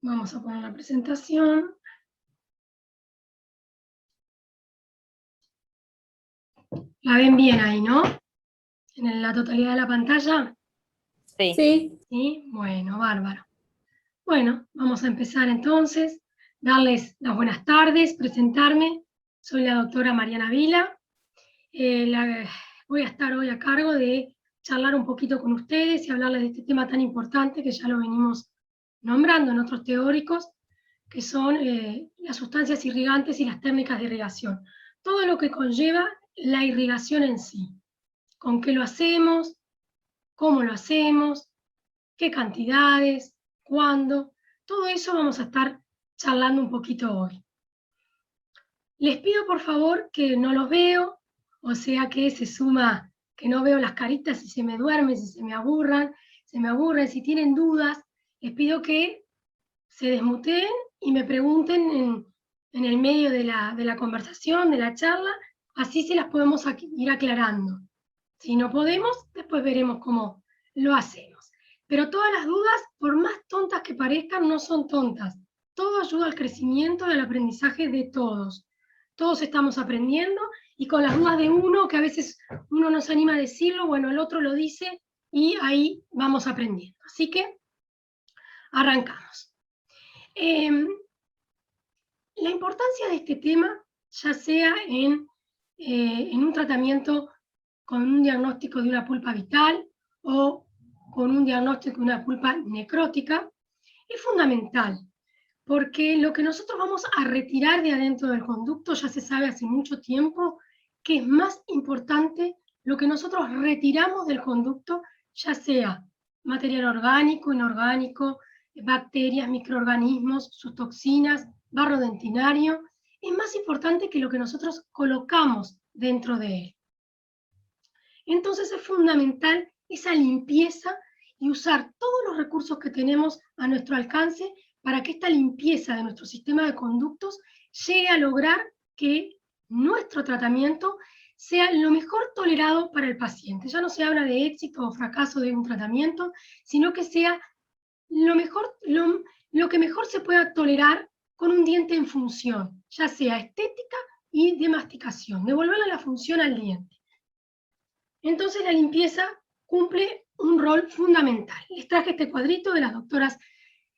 Vamos a poner la presentación. La ven bien ahí, ¿no? En la totalidad de la pantalla. Sí. ¿Sí? Bueno, bárbaro. Bueno, vamos a empezar entonces. Darles las buenas tardes, presentarme. Soy la doctora Mariana Vila. Voy a estar hoy a cargo de charlar un poquito con ustedes y hablarles de este tema tan importante que ya lo venimos nombrando en otros teóricos, que son las sustancias irrigantes y las técnicas de irrigación. Todo lo que conlleva la irrigación en sí. ¿Con qué lo hacemos? ¿Cómo lo hacemos? ¿Qué cantidades? ¿Cuándo? Todo eso vamos a estar charlando un poquito hoy. Les pido por favor que no los veo, o sea que se suma que no veo las caritas si se me duermen, si se me aburren, si tienen dudas, les pido que se desmuteen y me pregunten en el medio de la conversación, de la charla, así se las podemos ir aclarando. Si no podemos, después veremos cómo lo hacemos. Pero todas las dudas, por más tontas que parezcan, no son tontas. Todo ayuda al crecimiento y al aprendizaje de todos. Todos estamos aprendiendo y con las dudas de uno, que a veces uno no se anima a decirlo, bueno, el otro lo dice y ahí vamos aprendiendo. Así que arrancamos. La importancia de este tema, ya sea en un tratamiento con un diagnóstico de una pulpa vital o con un diagnóstico de una pulpa necrótica, es fundamental, porque lo que nosotros vamos a retirar de adentro del conducto ya se sabe hace mucho tiempo que es más importante lo que nosotros retiramos del conducto, ya sea material orgánico, inorgánico, bacterias, microorganismos, sus toxinas, barro dentinario, es más importante que lo que nosotros colocamos dentro de él. Entonces es fundamental esa limpieza y usar todos los recursos que tenemos a nuestro alcance para que esta limpieza de nuestro sistema de conductos llegue a lograr que nuestro tratamiento sea lo mejor tolerado para el paciente. Ya no se habla de éxito o fracaso de un tratamiento, sino que sea lo que mejor se pueda tolerar con un diente en función, ya sea estética y de masticación, devolverle la función al diente. Entonces la limpieza cumple un rol fundamental. Les traje este cuadrito de las doctoras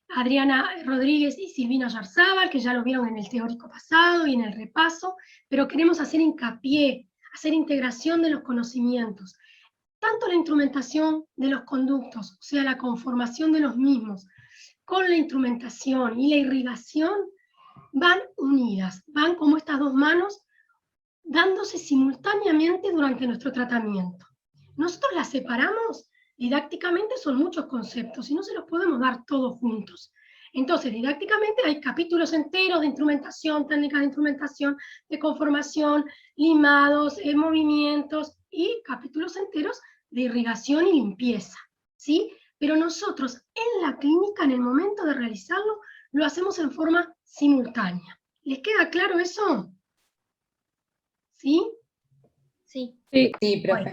Adriana Rodríguez y Silvina Yarzábal, que ya lo vieron en el teórico pasado y en el repaso, pero queremos hacer hincapié, hacer integración de los conocimientos. Tanto la instrumentación de los conductos, o sea, la conformación de los mismos, con la instrumentación y la irrigación, van unidas, van como estas dos manos dándose simultáneamente durante nuestro tratamiento. Nosotros las separamos, didácticamente son muchos conceptos y no se los podemos dar todos juntos. Entonces, didácticamente hay capítulos enteros de instrumentación, técnicas de instrumentación, de conformación, limados, movimientos y capítulos enteros de irrigación y limpieza, ¿sí? Pero nosotros en la clínica, en el momento de realizarlo, lo hacemos en forma simultánea. ¿Les queda claro eso? ¿Sí? Sí. Sí, profe. Bueno,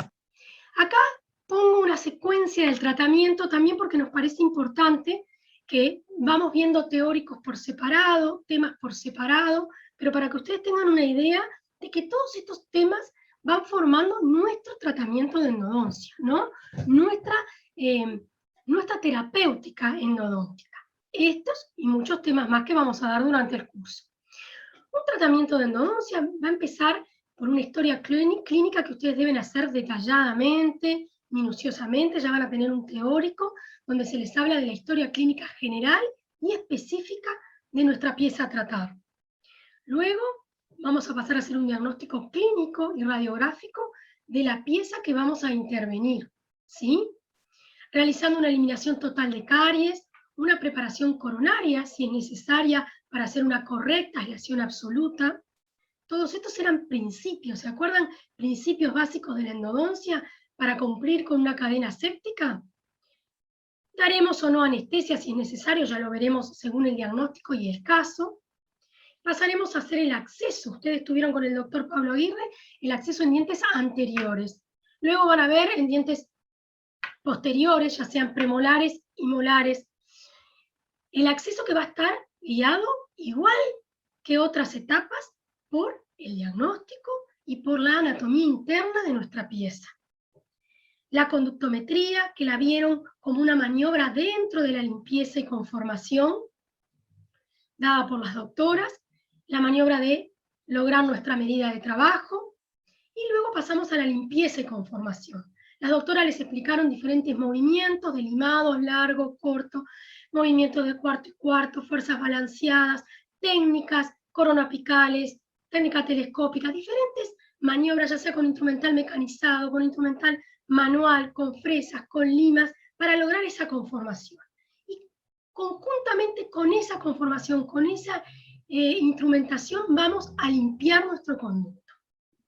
acá pongo una secuencia del tratamiento también porque nos parece importante que vamos viendo teóricos por separado, temas por separado, pero para que ustedes tengan una idea de que todos estos temas van formando nuestro tratamiento de endodoncia, ¿no? Nuestra terapéutica endodóntica. Estos y muchos temas más que vamos a dar durante el curso. Un tratamiento de endodoncia va a empezar por una historia clínica que ustedes deben hacer detalladamente, minuciosamente, ya van a tener un teórico donde se les habla de la historia clínica general y específica de nuestra pieza a tratar. Luego vamos a pasar a hacer un diagnóstico clínico y radiográfico de la pieza que vamos a intervenir, ¿sí? Realizando una eliminación total de caries, una preparación coronaria, si es necesaria, para hacer una correcta aislación absoluta. Todos estos eran principios, ¿se acuerdan? Principios básicos de la endodoncia para cumplir con una cadena séptica. Daremos o no anestesia si es necesario, ya lo veremos según el diagnóstico y el caso. Pasaremos a hacer el acceso. Ustedes tuvieron con el doctor Pablo Aguirre el acceso en dientes anteriores. Luego van a ver en dientes posteriores, ya sean premolares y molares. el acceso que va a estar guiado, igual que otras etapas, por el diagnóstico y por la anatomía interna de nuestra pieza. La conductometría, que la vieron como una maniobra dentro de la limpieza y conformación, dada por las doctoras, la maniobra de lograr nuestra medida de trabajo, y luego pasamos a la limpieza y conformación. Las doctoras les explicaron diferentes movimientos, de limados, largos, cortos, movimientos de cuarto y cuarto, fuerzas balanceadas, técnicas coronapicales, técnicas telescópicas, diferentes maniobras, ya sea con instrumental mecanizado, con instrumental manual, con fresas, con limas, para lograr esa conformación. Y conjuntamente con esa conformación, con esa instrumentación, vamos a limpiar nuestro conducto.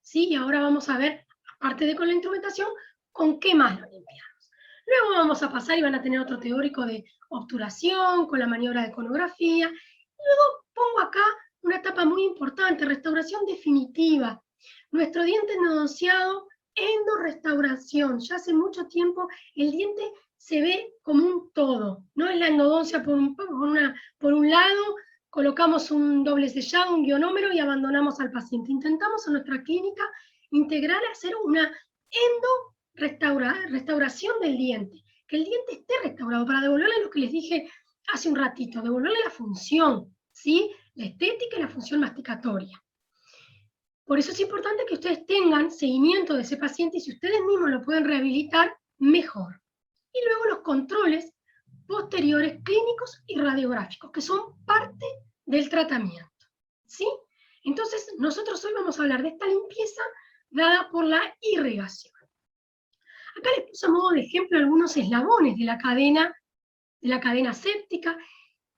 ¿Sí? Y ahora vamos a ver, aparte de con la instrumentación, con qué más lo limpiamos. Luego vamos a pasar y van a tener otro teórico de obturación, con la maniobra de conografía. Luego pongo acá una etapa muy importante, restauración definitiva. Nuestro diente endodonciado, endorrestauración. Ya hace mucho tiempo el diente se ve como un todo. No es la endodoncia por un lado, colocamos un doble sellado, un guionómero y abandonamos al paciente. Intentamos en nuestra clínica integral hacer una restauración del diente, que el diente esté restaurado para devolverle lo que les dije hace un ratito, devolverle la función, ¿sí? La estética y la función masticatoria. Por eso es importante que ustedes tengan seguimiento de ese paciente y si ustedes mismos lo pueden rehabilitar, mejor. Y luego los controles posteriores clínicos y radiográficos, que son parte del tratamiento, ¿sí? Entonces, nosotros hoy vamos a hablar de esta limpieza dada por la irrigación. Acá les puse a modo de ejemplo algunos eslabones de la cadena séptica.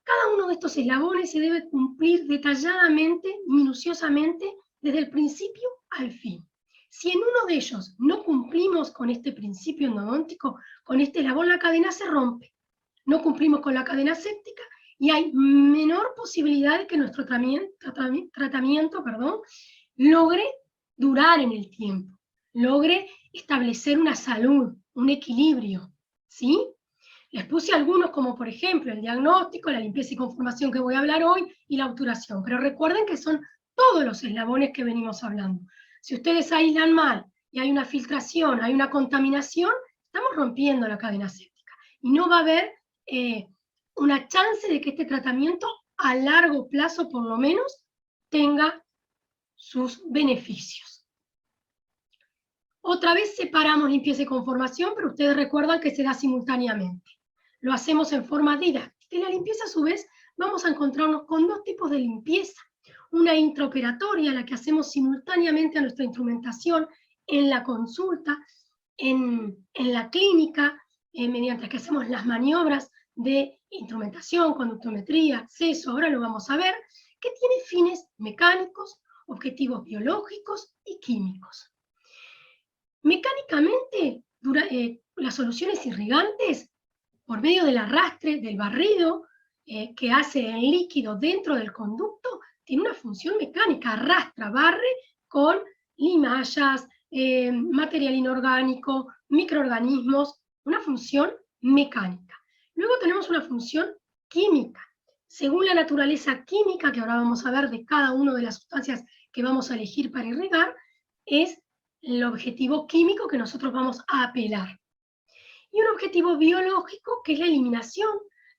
Cada uno de estos eslabones se debe cumplir detalladamente, minuciosamente, desde el principio al fin. Si en uno de ellos no cumplimos con este principio endodóntico, con este eslabón, la cadena se rompe. No cumplimos con la cadena séptica y hay menor posibilidad de que nuestro tratamiento logre durar en el tiempo, logre establecer una salud, un equilibrio, ¿sí? Les puse algunos como por ejemplo el diagnóstico, la limpieza y conformación que voy a hablar hoy y la obturación, pero recuerden que son todos los eslabones que venimos hablando. Si ustedes aíslan mal y hay una filtración, hay una contaminación, estamos rompiendo la cadena séptica y no va a haber una chance de que este tratamiento a largo plazo por lo menos tenga sus beneficios. Otra vez separamos limpieza y conformación, pero ustedes recuerdan que se da simultáneamente. Lo hacemos en forma didáctica. Y la limpieza, a su vez, vamos a encontrarnos con dos tipos de limpieza. Una intraoperatoria, la que hacemos simultáneamente a nuestra instrumentación en la consulta, en la clínica, mediante que hacemos las maniobras de instrumentación, conductometría, acceso, ahora lo vamos a ver, que tiene fines mecánicos, objetivos biológicos y químicos. Mecánicamente, las soluciones irrigantes, por medio del arrastre, del barrido que hace el líquido dentro del conducto, tiene una función mecánica, arrastra, barre con limallas, material inorgánico, microorganismos, una función mecánica. Luego tenemos una función química. Según la naturaleza química, que ahora vamos a ver de cada una de las sustancias que vamos a elegir para irrigar, es el objetivo químico que nosotros vamos a apelar. Y un objetivo biológico que es la eliminación,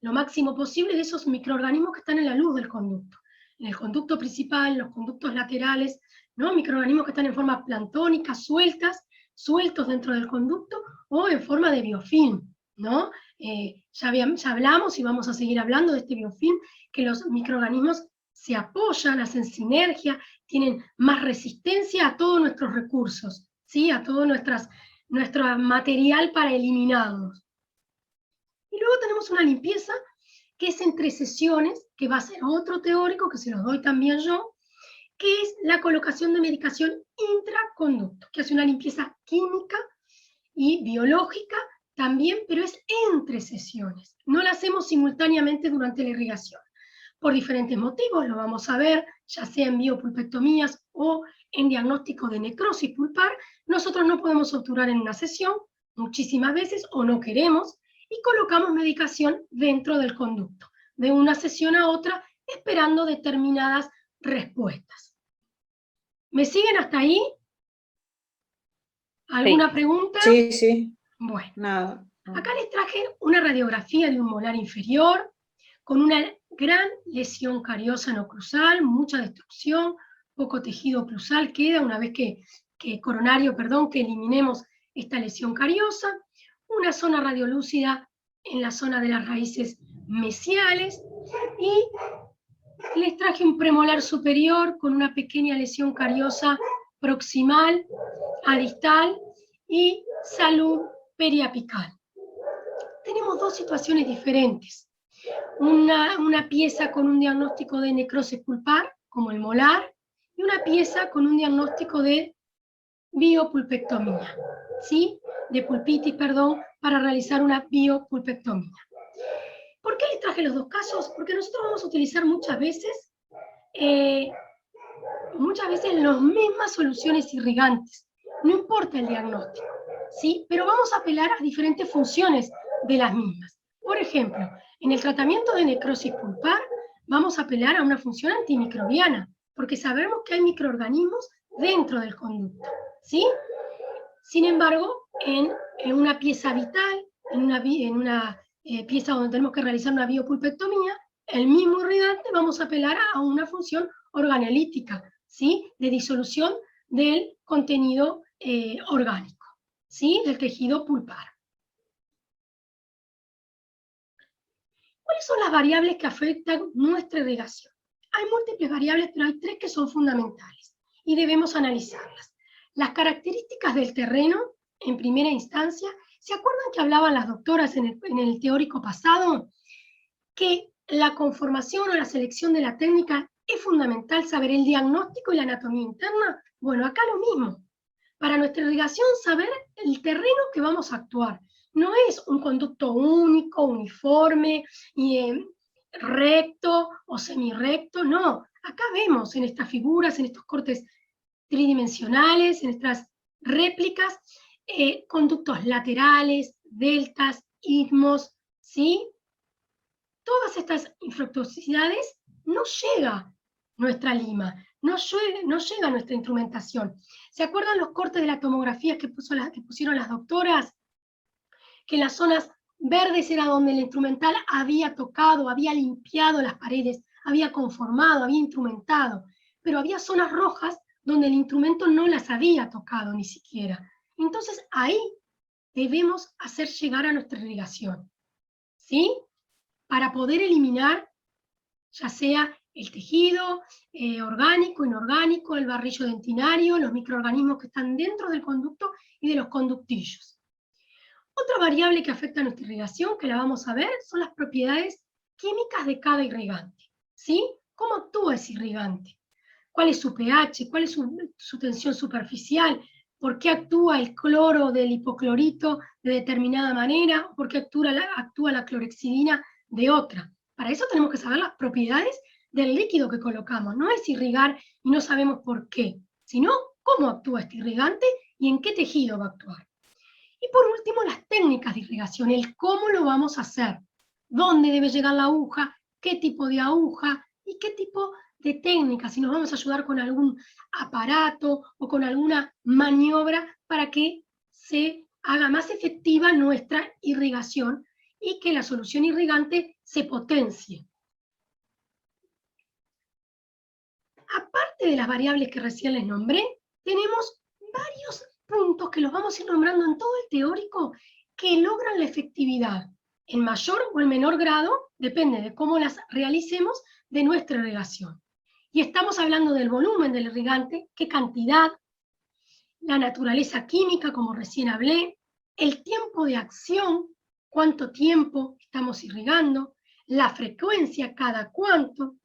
lo máximo posible, de esos microorganismos que están en la luz del conducto. En el conducto principal, en los conductos laterales, ¿no? Microorganismos que están en forma planctónica, sueltos dentro del conducto, o en forma de biofilm, ¿no? Ya hablamos y vamos a seguir hablando de este biofilm, que los microorganismos se apoyan, hacen sinergia, tienen más resistencia a todos nuestros recursos, ¿sí? A todo nuestro material para eliminarlos. Y luego tenemos una limpieza que es entre sesiones, que va a ser otro teórico, que se los doy también yo, que es la colocación de medicación intraconducto, que hace una limpieza química y biológica también, pero es entre sesiones. No la hacemos simultáneamente durante la irrigación. Por diferentes motivos, lo vamos a ver, ya sea en biopulpectomías o en diagnóstico de necrosis pulpar, nosotros no podemos obturar en una sesión, muchísimas veces, o no queremos, y colocamos medicación dentro del conducto, de una sesión a otra esperando determinadas respuestas. ¿Me siguen hasta ahí? ¿Alguna Sí. pregunta? Sí, sí. Bueno, Nada. acá les traje una radiografía de un molar inferior con una gran lesión cariosa no oclusal, mucha destrucción, poco tejido oclusal queda una vez que eliminemos esta lesión cariosa, una zona radiolúcida en la zona de las raíces mesiales y les traje un premolar superior con una pequeña lesión cariosa proximal a distal y salud periapical. Tenemos dos situaciones diferentes. Una pieza con un diagnóstico de necrosis pulpar, como el molar, y una pieza con un diagnóstico de biopulpectomía, ¿sí? De pulpitis, perdón, para realizar una biopulpectomía. ¿Por qué les traje los dos casos? Porque nosotros vamos a utilizar muchas veces las mismas soluciones irrigantes, no importa el diagnóstico, ¿sí? Pero vamos a apelar a diferentes funciones de las mismas. Por ejemplo, en el tratamiento de necrosis pulpar, vamos a apelar a una función antimicrobiana, porque sabemos que hay microorganismos dentro del conducto, ¿sí? Sin embargo, en una pieza vital, en una pieza donde tenemos que realizar una biopulpectomía, el mismo irrigante vamos a apelar a una función organolítica, ¿sí? De disolución del contenido orgánico, ¿sí? Del tejido pulpar. ¿Cuáles son las variables que afectan nuestra irrigación? Hay múltiples variables, pero hay tres que son fundamentales y debemos analizarlas. Las características del terreno, en primera instancia, ¿se acuerdan que hablaban las doctoras en el teórico pasado? Que la conformación o la selección de la técnica es fundamental saber el diagnóstico y la anatomía interna. Bueno, acá lo mismo. Para nuestra irrigación, saber el terreno que vamos a actuar. No es un conducto único, uniforme, recto o semirrecto, no. Acá vemos en estas figuras, en estos cortes tridimensionales, en estas réplicas, conductos laterales, deltas, istmos, ¿sí? Todas estas infructuosidades no llega nuestra lima, no llega nuestra instrumentación. ¿Se acuerdan los cortes de la tomografía que pusieron las doctoras? Que en las zonas verdes era donde el instrumental había tocado, había limpiado las paredes, había conformado, había instrumentado, pero había zonas rojas donde el instrumento no las había tocado ni siquiera. Entonces ahí debemos hacer llegar a nuestra irrigación, ¿sí? Para poder eliminar ya sea el tejido orgánico, inorgánico, el barrillo dentinario, los microorganismos que están dentro del conducto y de los conductillos. Otra variable que afecta a nuestra irrigación, que la vamos a ver, son las propiedades químicas de cada irrigante, ¿sí? ¿Cómo actúa ese irrigante? ¿Cuál es su pH? ¿Cuál es su tensión superficial? ¿Por qué actúa el cloro del hipoclorito de determinada manera? ¿Por qué actúa la clorhexidina de otra? Para eso tenemos que saber las propiedades del líquido que colocamos. No es irrigar y no sabemos por qué, sino cómo actúa este irrigante y en qué tejido va a actuar. Y por último, las técnicas de irrigación, el cómo lo vamos a hacer, dónde debe llegar la aguja, qué tipo de aguja y qué tipo de técnica, si nos vamos a ayudar con algún aparato o con alguna maniobra para que se haga más efectiva nuestra irrigación y que la solución irrigante se potencie. Aparte de las variables que recién les nombré, tenemos varios puntos que los vamos a ir nombrando en todo el teórico que logran la efectividad en mayor o en menor grado, depende de cómo las realicemos, de nuestra irrigación. Y estamos hablando del volumen del irrigante, qué cantidad, la naturaleza química, como recién hablé, el tiempo de acción, cuánto tiempo estamos irrigando, la frecuencia, cada cuánto,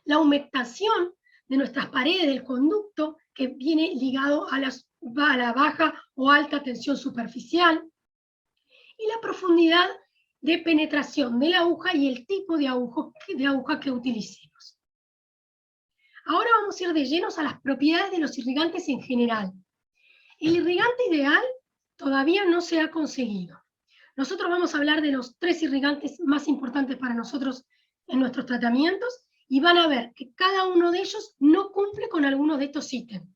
la humectación de nuestras paredes del conducto, que viene ligado a la baja o alta tensión superficial, y la profundidad de penetración de la aguja y el tipo de aguja que utilicemos. Ahora vamos a ir de llenos a las propiedades de los irrigantes en general. El irrigante ideal todavía no se ha conseguido. Nosotros vamos a hablar de los 3 irrigantes más importantes para nosotros en nuestros tratamientos y van a ver que cada uno de ellos no cumple con algunos de estos ítems.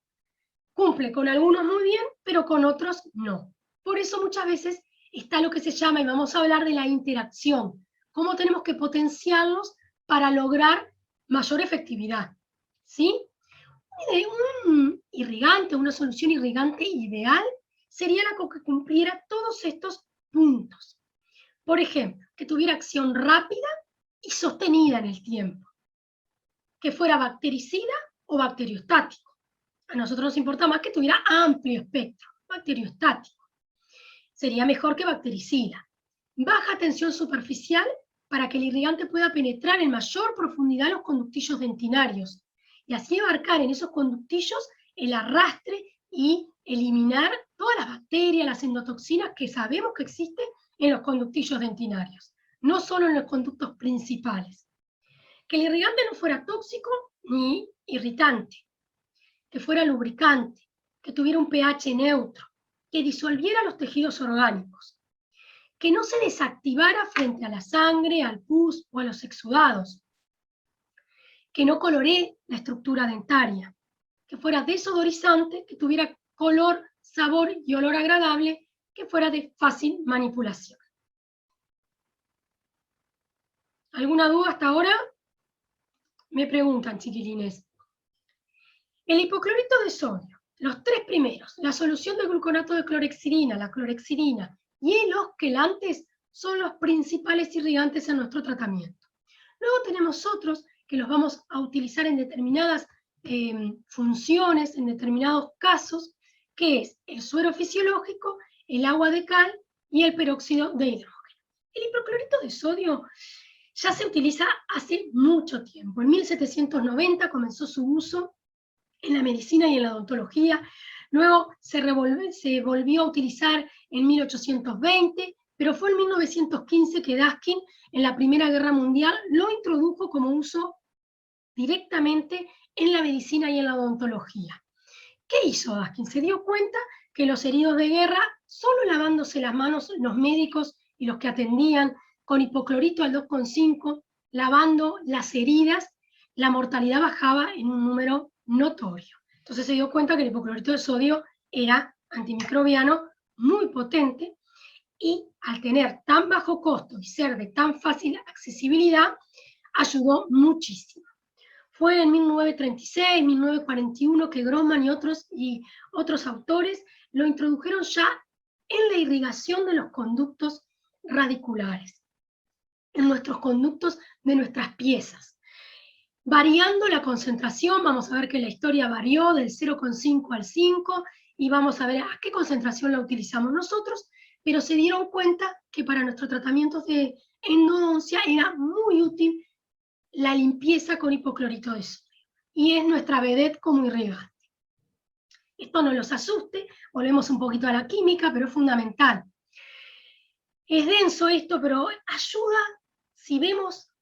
Cumple con algunos muy bien, pero con otros no. Por eso muchas veces está lo que se llama, y vamos a hablar de la interacción, cómo tenemos que potenciarlos para lograr mayor efectividad, ¿sí? Un irrigante, una solución irrigante ideal sería la que cumpliera todos estos puntos. Por ejemplo, que tuviera acción rápida y sostenida en el tiempo, que fuera bactericida o bacteriostático. A nosotros nos importa más que tuviera amplio espectro, bacteriostático. Sería mejor que bactericida. Baja tensión superficial para que el irrigante pueda penetrar en mayor profundidad los conductillos dentinarios y así abarcar en esos conductillos el arrastre y eliminar todas las bacterias, las endotoxinas que sabemos que existen en los conductillos dentinarios, no solo en los conductos principales. Que el irrigante no fuera tóxico ni irritante, que fuera lubricante, que tuviera un pH neutro, que disolviera los tejidos orgánicos, que no se desactivara frente a la sangre, al pus o a los exudados, que no coloree la estructura dentaria, que fuera desodorizante, que tuviera color, sabor y olor agradable, que fuera de fácil manipulación. ¿Alguna duda hasta ahora? Me preguntan, chiquilines. El hipoclorito de sodio, los 3 primeros, la solución de gluconato de clorhexidina, la clorhexidina y los quelantes son los principales irrigantes en nuestro tratamiento. Luego tenemos otros que los vamos a utilizar en determinadas funciones, en determinados casos, que es el suero fisiológico, el agua de cal y el peróxido de hidrógeno. El hipoclorito de sodio ya se utiliza hace mucho tiempo. En 1790 comenzó su uso en la medicina y en la odontología, luego se volvió a utilizar en 1820, pero fue en 1915 que Daskin, en la Primera Guerra Mundial, lo introdujo como uso directamente en la medicina y en la odontología. ¿Qué hizo Daskin? Se dio cuenta que los heridos de guerra, solo lavándose las manos los médicos y los que atendían con hipoclorito al 2,5, lavando las heridas, la mortalidad bajaba en un número notorio. Entonces se dio cuenta que el hipoclorito de sodio era antimicrobiano, muy potente, y al tener tan bajo costo y ser de tan fácil accesibilidad, ayudó muchísimo. Fue en 1936, 1941 que Grossman y otros autores lo introdujeron ya en la irrigación de los conductos radiculares, en nuestros conductos de nuestras piezas. Variando la concentración, vamos a ver que la historia varió del 0,5 al 5 y vamos a ver a qué concentración la utilizamos nosotros, pero se dieron cuenta que para nuestros tratamientos de endodoncia era muy útil la limpieza con hipoclorito de sodio y es nuestra vedette como irrigante. Esto no los asuste, volvemos un poquito a la química, pero es fundamental. Es denso esto, pero ayuda, si vemos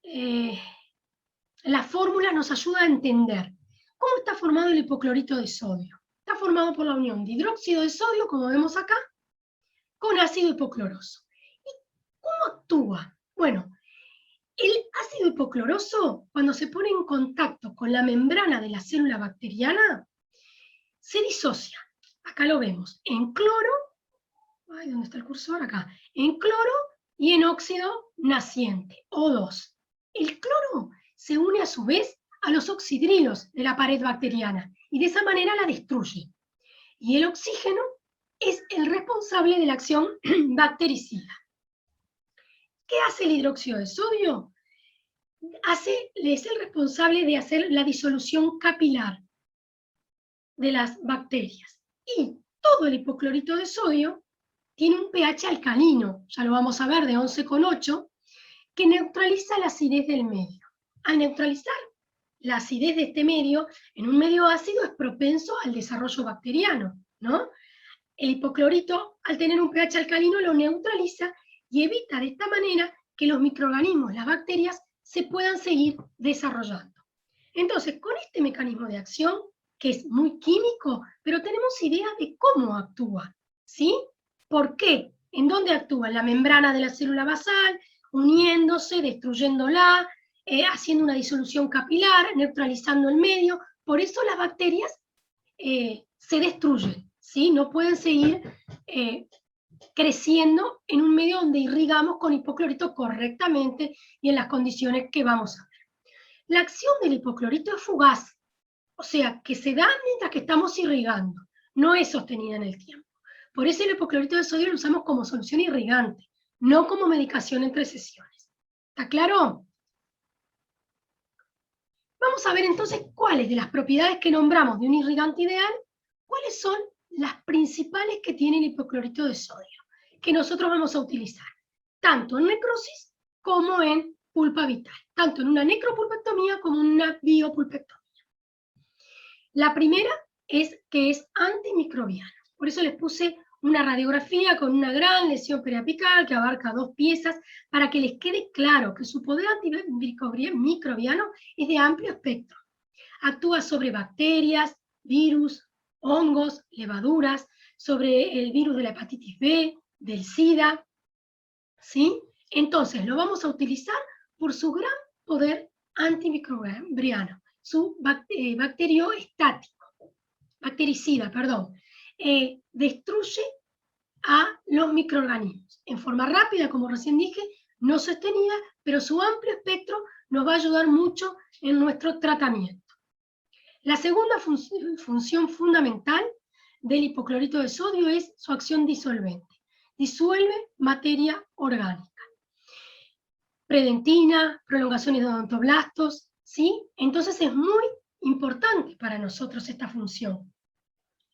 la fórmula, nos ayuda a entender cómo está formado el hipoclorito de sodio. Está formado por la unión de hidróxido de sodio, como vemos acá, con ácido hipocloroso. ¿Y cómo actúa? Bueno, el ácido hipocloroso, cuando se pone en contacto con la membrana de la célula bacteriana, se disocia. Acá lo vemos, en cloro, ay, ¿dónde está el cursor? Acá, en cloro y en óxido naciente, O2. El cloro se une a su vez a los oxidrilos de la pared bacteriana y de esa manera la destruye. Y el oxígeno es el responsable de la acción bactericida. ¿Qué hace el hidróxido de sodio? Es el responsable de hacer la disolución capilar de las bacterias. Y todo el hipoclorito de sodio tiene un pH alcalino, ya lo vamos a ver, de 11,8, que neutraliza la acidez del medio. Al neutralizar la acidez de este medio, en un medio ácido es propenso al desarrollo bacteriano, ¿no? El hipoclorito, al tener un pH alcalino, lo neutraliza y evita de esta manera que los microorganismos, las bacterias, se puedan seguir desarrollando. Entonces, con este mecanismo de acción, que es muy químico, pero tenemos idea de cómo actúa, ¿sí? ¿Por qué ¿En dónde actúa? En la membrana de la célula basal, uniéndose, destruyéndola, haciendo una disolución capilar, neutralizando el medio. Por eso las bacterias se destruyen, ¿sí? No pueden seguir creciendo en un medio donde irrigamos con hipoclorito correctamente y en las condiciones que vamos a ver. La acción del hipoclorito es fugaz, o sea, que se da mientras que estamos irrigando, no es sostenida en el tiempo. Por eso el hipoclorito de sodio lo usamos como solución irrigante, no como medicación entre sesiones. ¿Está claro? Vamos a ver entonces cuáles de las propiedades que nombramos de un irrigante ideal, cuáles son las principales que tiene el hipoclorito de sodio, que nosotros vamos a utilizar, tanto en necrosis como en pulpa vital, tanto en una necropulpectomía como en una biopulpectomía. La primera es que es antimicrobiano, por eso les puse una radiografía con una gran lesión periapical que abarca 2 piezas, para que les quede claro que su poder antimicrobiano es de amplio espectro. Actúa sobre bacterias, virus, hongos, levaduras, sobre el virus de la hepatitis B, del SIDA, ¿sí? Entonces lo vamos a utilizar por su gran poder antimicrobiano, su bactericida, perdón. Destruye a los microorganismos en forma rápida, como recién dije, no sostenida, pero su amplio espectro nos va a ayudar mucho en nuestro tratamiento. La segunda función fundamental del hipoclorito de sodio es su acción disolvente. Disuelve materia orgánica. Predentina, prolongaciones de odontoblastos, ¿sí? Entonces es muy importante para nosotros esta función.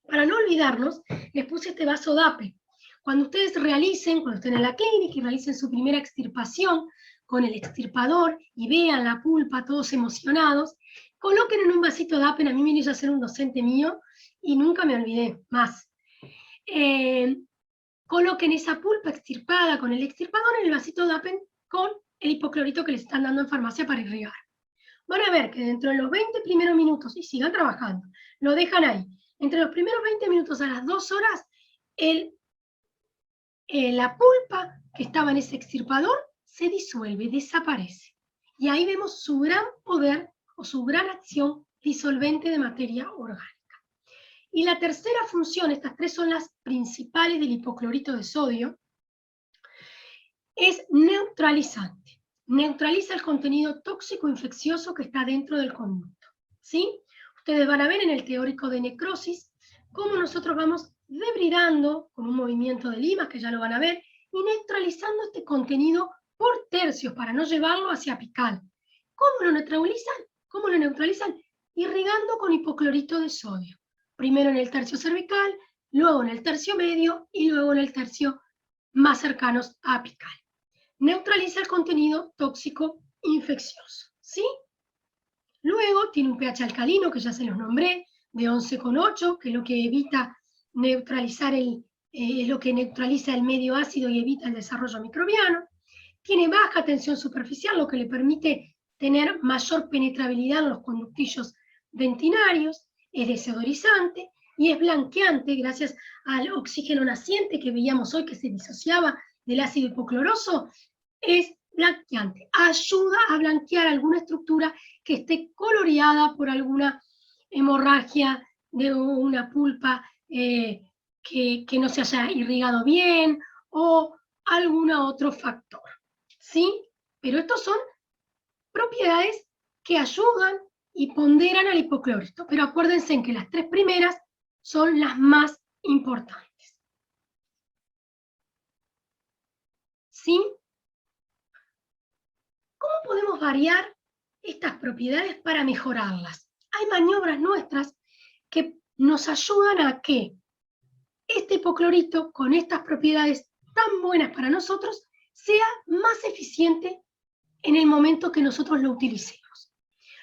Para no olvidarnos, les puse este vaso DAPE. Cuando ustedes cuando estén en la clínica y realicen su primera extirpación con el extirpador y vean la pulpa todos emocionados, coloquen en un vasito DAPE. A mí me hizo hacer un docente mío y nunca me olvidé más. Coloquen esa pulpa extirpada con el extirpador en el vasito DAPE con el hipoclorito que les están dando en farmacia para irrigar. Van a ver que dentro de los 20 primeros minutos, y sigan trabajando, lo dejan ahí. Entre los primeros 20 minutos a las 2 horas, la pulpa que estaba en ese extirpador se disuelve, desaparece. Y ahí vemos su gran poder o su gran acción disolvente de materia orgánica. Y la tercera función, estas 3 son las principales del hipoclorito de sodio, es neutralizante. Neutraliza el contenido tóxico infeccioso que está dentro del conducto, ¿sí? Ustedes van a ver en el teórico de necrosis cómo nosotros vamos debridando con un movimiento de limas, que ya lo van a ver, y neutralizando este contenido por tercios para no llevarlo hacia apical. ¿Cómo lo neutralizan? ¿Cómo lo neutralizan? Irrigando con hipoclorito de sodio. Primero en el tercio cervical, luego en el tercio medio y luego en el tercio más cercanos a apical. Neutraliza el contenido tóxico infeccioso, ¿sí? Luego tiene un pH alcalino, que ya se los nombré, de 11,8, que es lo que evita neutralizar lo que neutraliza el medio ácido y evita el desarrollo microbiano. Tiene baja tensión superficial, lo que le permite tener mayor penetrabilidad en los conductillos dentinarios. Es desodorizante y es blanqueante gracias al oxígeno naciente que veíamos hoy que se disociaba del ácido hipocloroso. Es blanqueante, ayuda a blanquear alguna estructura que esté coloreada por alguna hemorragia de una pulpa que no se haya irrigado bien o algún otro factor, ¿sí? Pero estos son propiedades que ayudan y ponderan al hipoclorito, pero acuérdense en que las 3 primeras son las más importantes, ¿sí? ¿Cómo podemos variar estas propiedades para mejorarlas? Hay maniobras nuestras que nos ayudan a que este hipoclorito, con estas propiedades tan buenas para nosotros, sea más eficiente en el momento que nosotros lo utilicemos.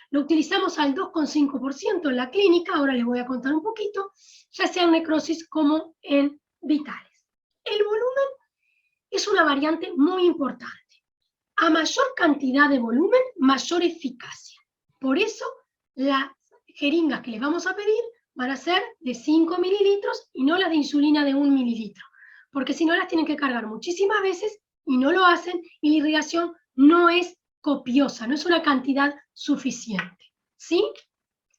Lo utilizamos al 2,5% en la clínica, ahora les voy a contar un poquito, ya sea en necrosis como en vitales. El volumen es una variante muy importante. A mayor cantidad de volumen, mayor eficacia. Por eso, las jeringas que les vamos a pedir van a ser de 5 mililitros y no las de insulina de 1 mililitro. porque si no las tienen que cargar muchísimas veces y no lo hacen, y la irrigación no es copiosa, no es una cantidad suficiente, ¿sí?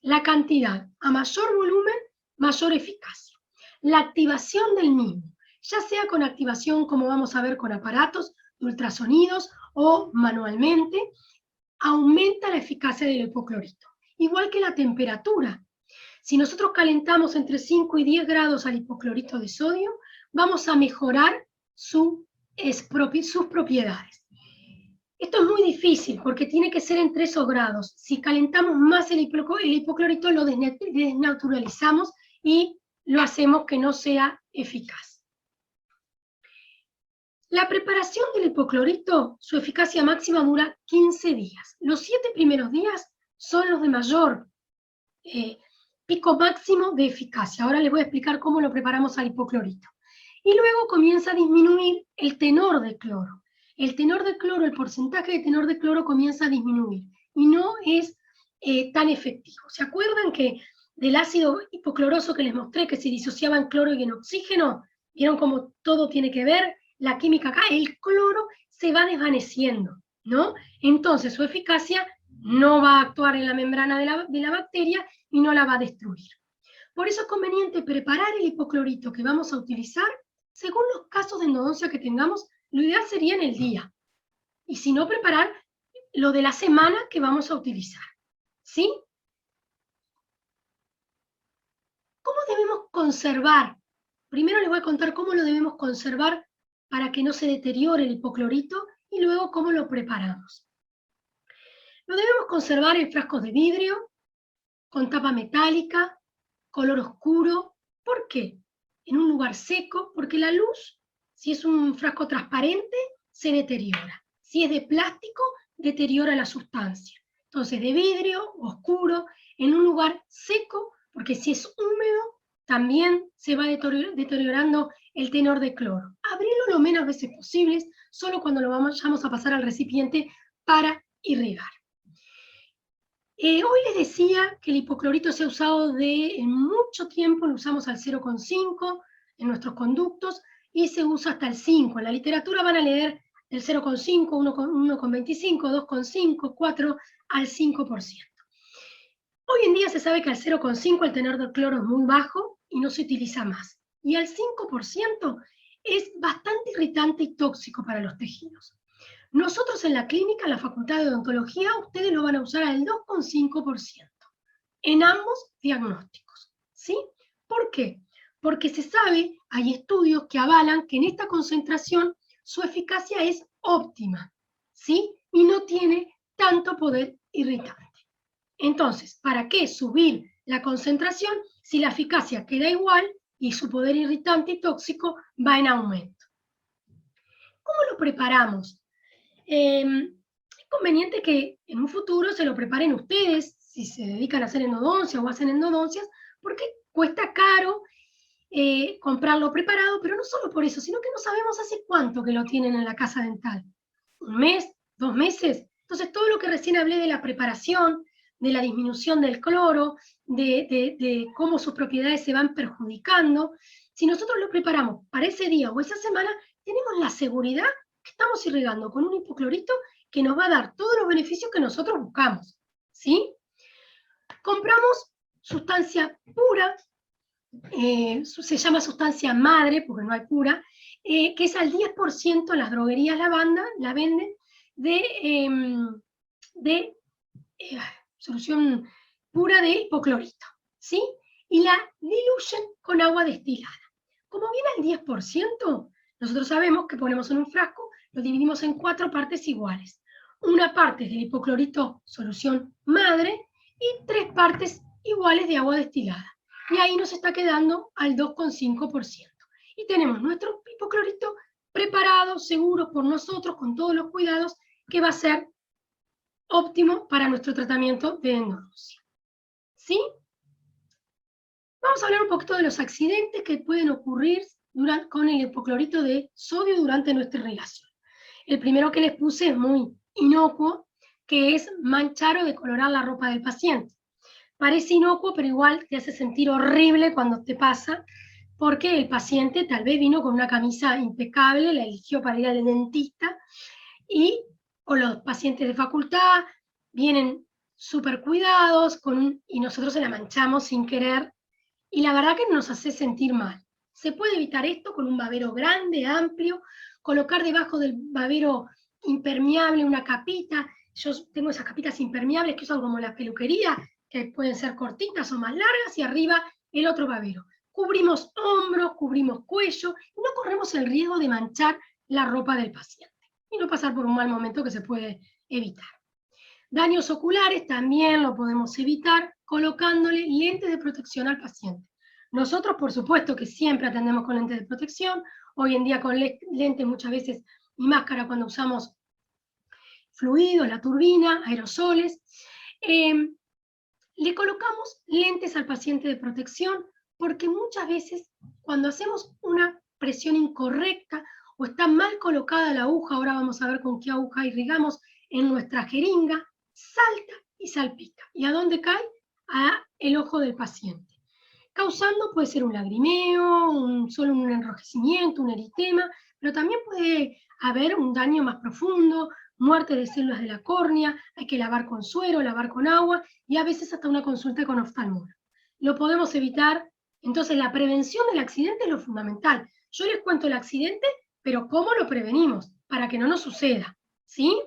La cantidad, a mayor volumen, mayor eficacia. La activación del mismo, ya sea con activación, como vamos a ver, con aparatos de ultrasonidos o manualmente, aumenta la eficacia del hipoclorito. Igual que la temperatura. Si nosotros calentamos entre 5 y 10 grados al hipoclorito de sodio, vamos a mejorar sus propiedades. Esto es muy difícil porque tiene que ser entre esos grados. Si calentamos más el hipoclorito, lo desnaturalizamos y lo hacemos que no sea eficaz. La preparación del hipoclorito, su eficacia máxima dura 15 días. Los 7 primeros días son los de mayor pico máximo de eficacia. Ahora les voy a explicar cómo lo preparamos al hipoclorito. Y luego comienza a disminuir el tenor de cloro. El tenor de cloro, el porcentaje de tenor de cloro comienza a disminuir y no es tan efectivo. ¿Se acuerdan que del ácido hipocloroso que les mostré, que se disociaban cloro y en oxígeno? ¿Vieron cómo todo tiene que ver? La química acá, el cloro se va desvaneciendo, ¿no? Entonces su eficacia no va a actuar en la membrana de la bacteria y no la va a destruir. Por eso es conveniente preparar el hipoclorito que vamos a utilizar según los casos de endodoncia que tengamos. Lo ideal sería en el día. Y si no, preparar lo de la semana que vamos a utilizar. ¿Sí? ¿Cómo debemos conservar? Primero les voy a contar cómo lo debemos conservar para que no se deteriore el hipoclorito y luego cómo lo preparamos. Lo debemos conservar en frascos de vidrio, con tapa metálica, color oscuro. ¿Por qué? En un lugar seco, porque la luz, si es un frasco transparente, se deteriora. Si es de plástico, deteriora la sustancia. Entonces, de vidrio, oscuro, en un lugar seco, porque si es húmedo, también se va deteriorando el tenor de cloro. Abrirlo lo menos veces posibles, solo cuando lo vamos a pasar al recipiente para irrigar. Hoy les decía que el hipoclorito se ha usado en mucho tiempo, lo usamos al 0,5 en nuestros conductos y se usa hasta el 5. En la literatura van a leer del 0,5, 1,25, 2,5, 4 al 5%. Hoy en día se sabe que al 0,5 el tenor de cloro es muy bajo y no se utiliza más. Y al 5% es bastante irritante y tóxico para los tejidos. Nosotros en la clínica, en la Facultad de Odontología, ustedes lo van a usar al 2,5% en ambos diagnósticos, ¿sí? ¿Por qué? Porque se sabe, hay estudios que avalan que en esta concentración su eficacia es óptima, ¿sí? Y no tiene tanto poder irritante. Entonces, ¿para qué subir la concentración si la eficacia queda igual y su poder irritante y tóxico va en aumento? ¿Cómo lo preparamos? Es conveniente que en un futuro se lo preparen ustedes, si se dedican a hacer endodoncia o hacen endodoncias, porque cuesta caro comprarlo preparado, pero no solo por eso, sino que no sabemos hace cuánto que lo tienen en la casa dental. ¿Un mes? ¿2 meses? Entonces todo lo que recién hablé de la preparación, de la disminución del cloro, de cómo sus propiedades se van perjudicando, si nosotros lo preparamos para ese día o esa semana, tenemos la seguridad que estamos irrigando con un hipoclorito que nos va a dar todos los beneficios que nosotros buscamos, ¿sí? Compramos sustancia pura, se llama sustancia madre, porque no hay pura, que es al 10%, las droguerías la venden, de solución pura de hipoclorito, ¿sí? Y la diluyen con agua destilada. Como viene al 10%, nosotros sabemos que ponemos en un frasco, lo dividimos en 4 partes iguales. Una parte es del hipoclorito solución madre y 3 partes iguales de agua destilada. Y ahí nos está quedando al 2,5%. Y tenemos nuestro hipoclorito preparado, seguro por nosotros, con todos los cuidados, que va a ser óptimo para nuestro tratamiento de endodoncia. ¿Sí? Vamos a hablar un poquito de los accidentes que pueden ocurrir con el hipoclorito de sodio durante nuestra irrigación. El primero que les puse es muy inocuo, que es manchar o decolorar la ropa del paciente. Parece inocuo, pero igual te hace sentir horrible cuando te pasa, porque el paciente tal vez vino con una camisa impecable, la eligió para ir al dentista, o los pacientes de facultad vienen súper cuidados y nosotros se la manchamos sin querer, y la verdad que nos hace sentir mal. Se puede evitar esto con un babero grande, amplio, colocar debajo del babero impermeable una capita. Yo tengo esas capitas impermeables que usan como la peluquería, que pueden ser cortitas o más largas, y arriba el otro babero. Cubrimos hombros, cubrimos cuello, y no corremos el riesgo de manchar la ropa del paciente y no pasar por un mal momento que se puede evitar. Daños oculares también lo podemos evitar colocándole lentes de protección al paciente. Nosotros, por supuesto, que siempre atendemos con lentes de protección, hoy en día con lentes muchas veces y máscara cuando usamos fluidos, la turbina, aerosoles. Le colocamos lentes al paciente de protección porque muchas veces cuando hacemos una presión incorrecta o está mal colocada la aguja, ahora vamos a ver con qué aguja irrigamos en nuestra jeringa, salta y salpica. ¿Y a dónde cae? A el ojo del paciente. Causando puede ser un lagrimeo, solo un enrojecimiento, un eritema, pero también puede haber un daño más profundo, muerte de células de la córnea, hay que lavar con suero, lavar con agua y a veces hasta una consulta con oftalmólogo. Lo podemos evitar, entonces la prevención del accidente es lo fundamental. Yo les cuento el accidente, pero ¿cómo lo prevenimos? Para que no nos suceda, ¿sí?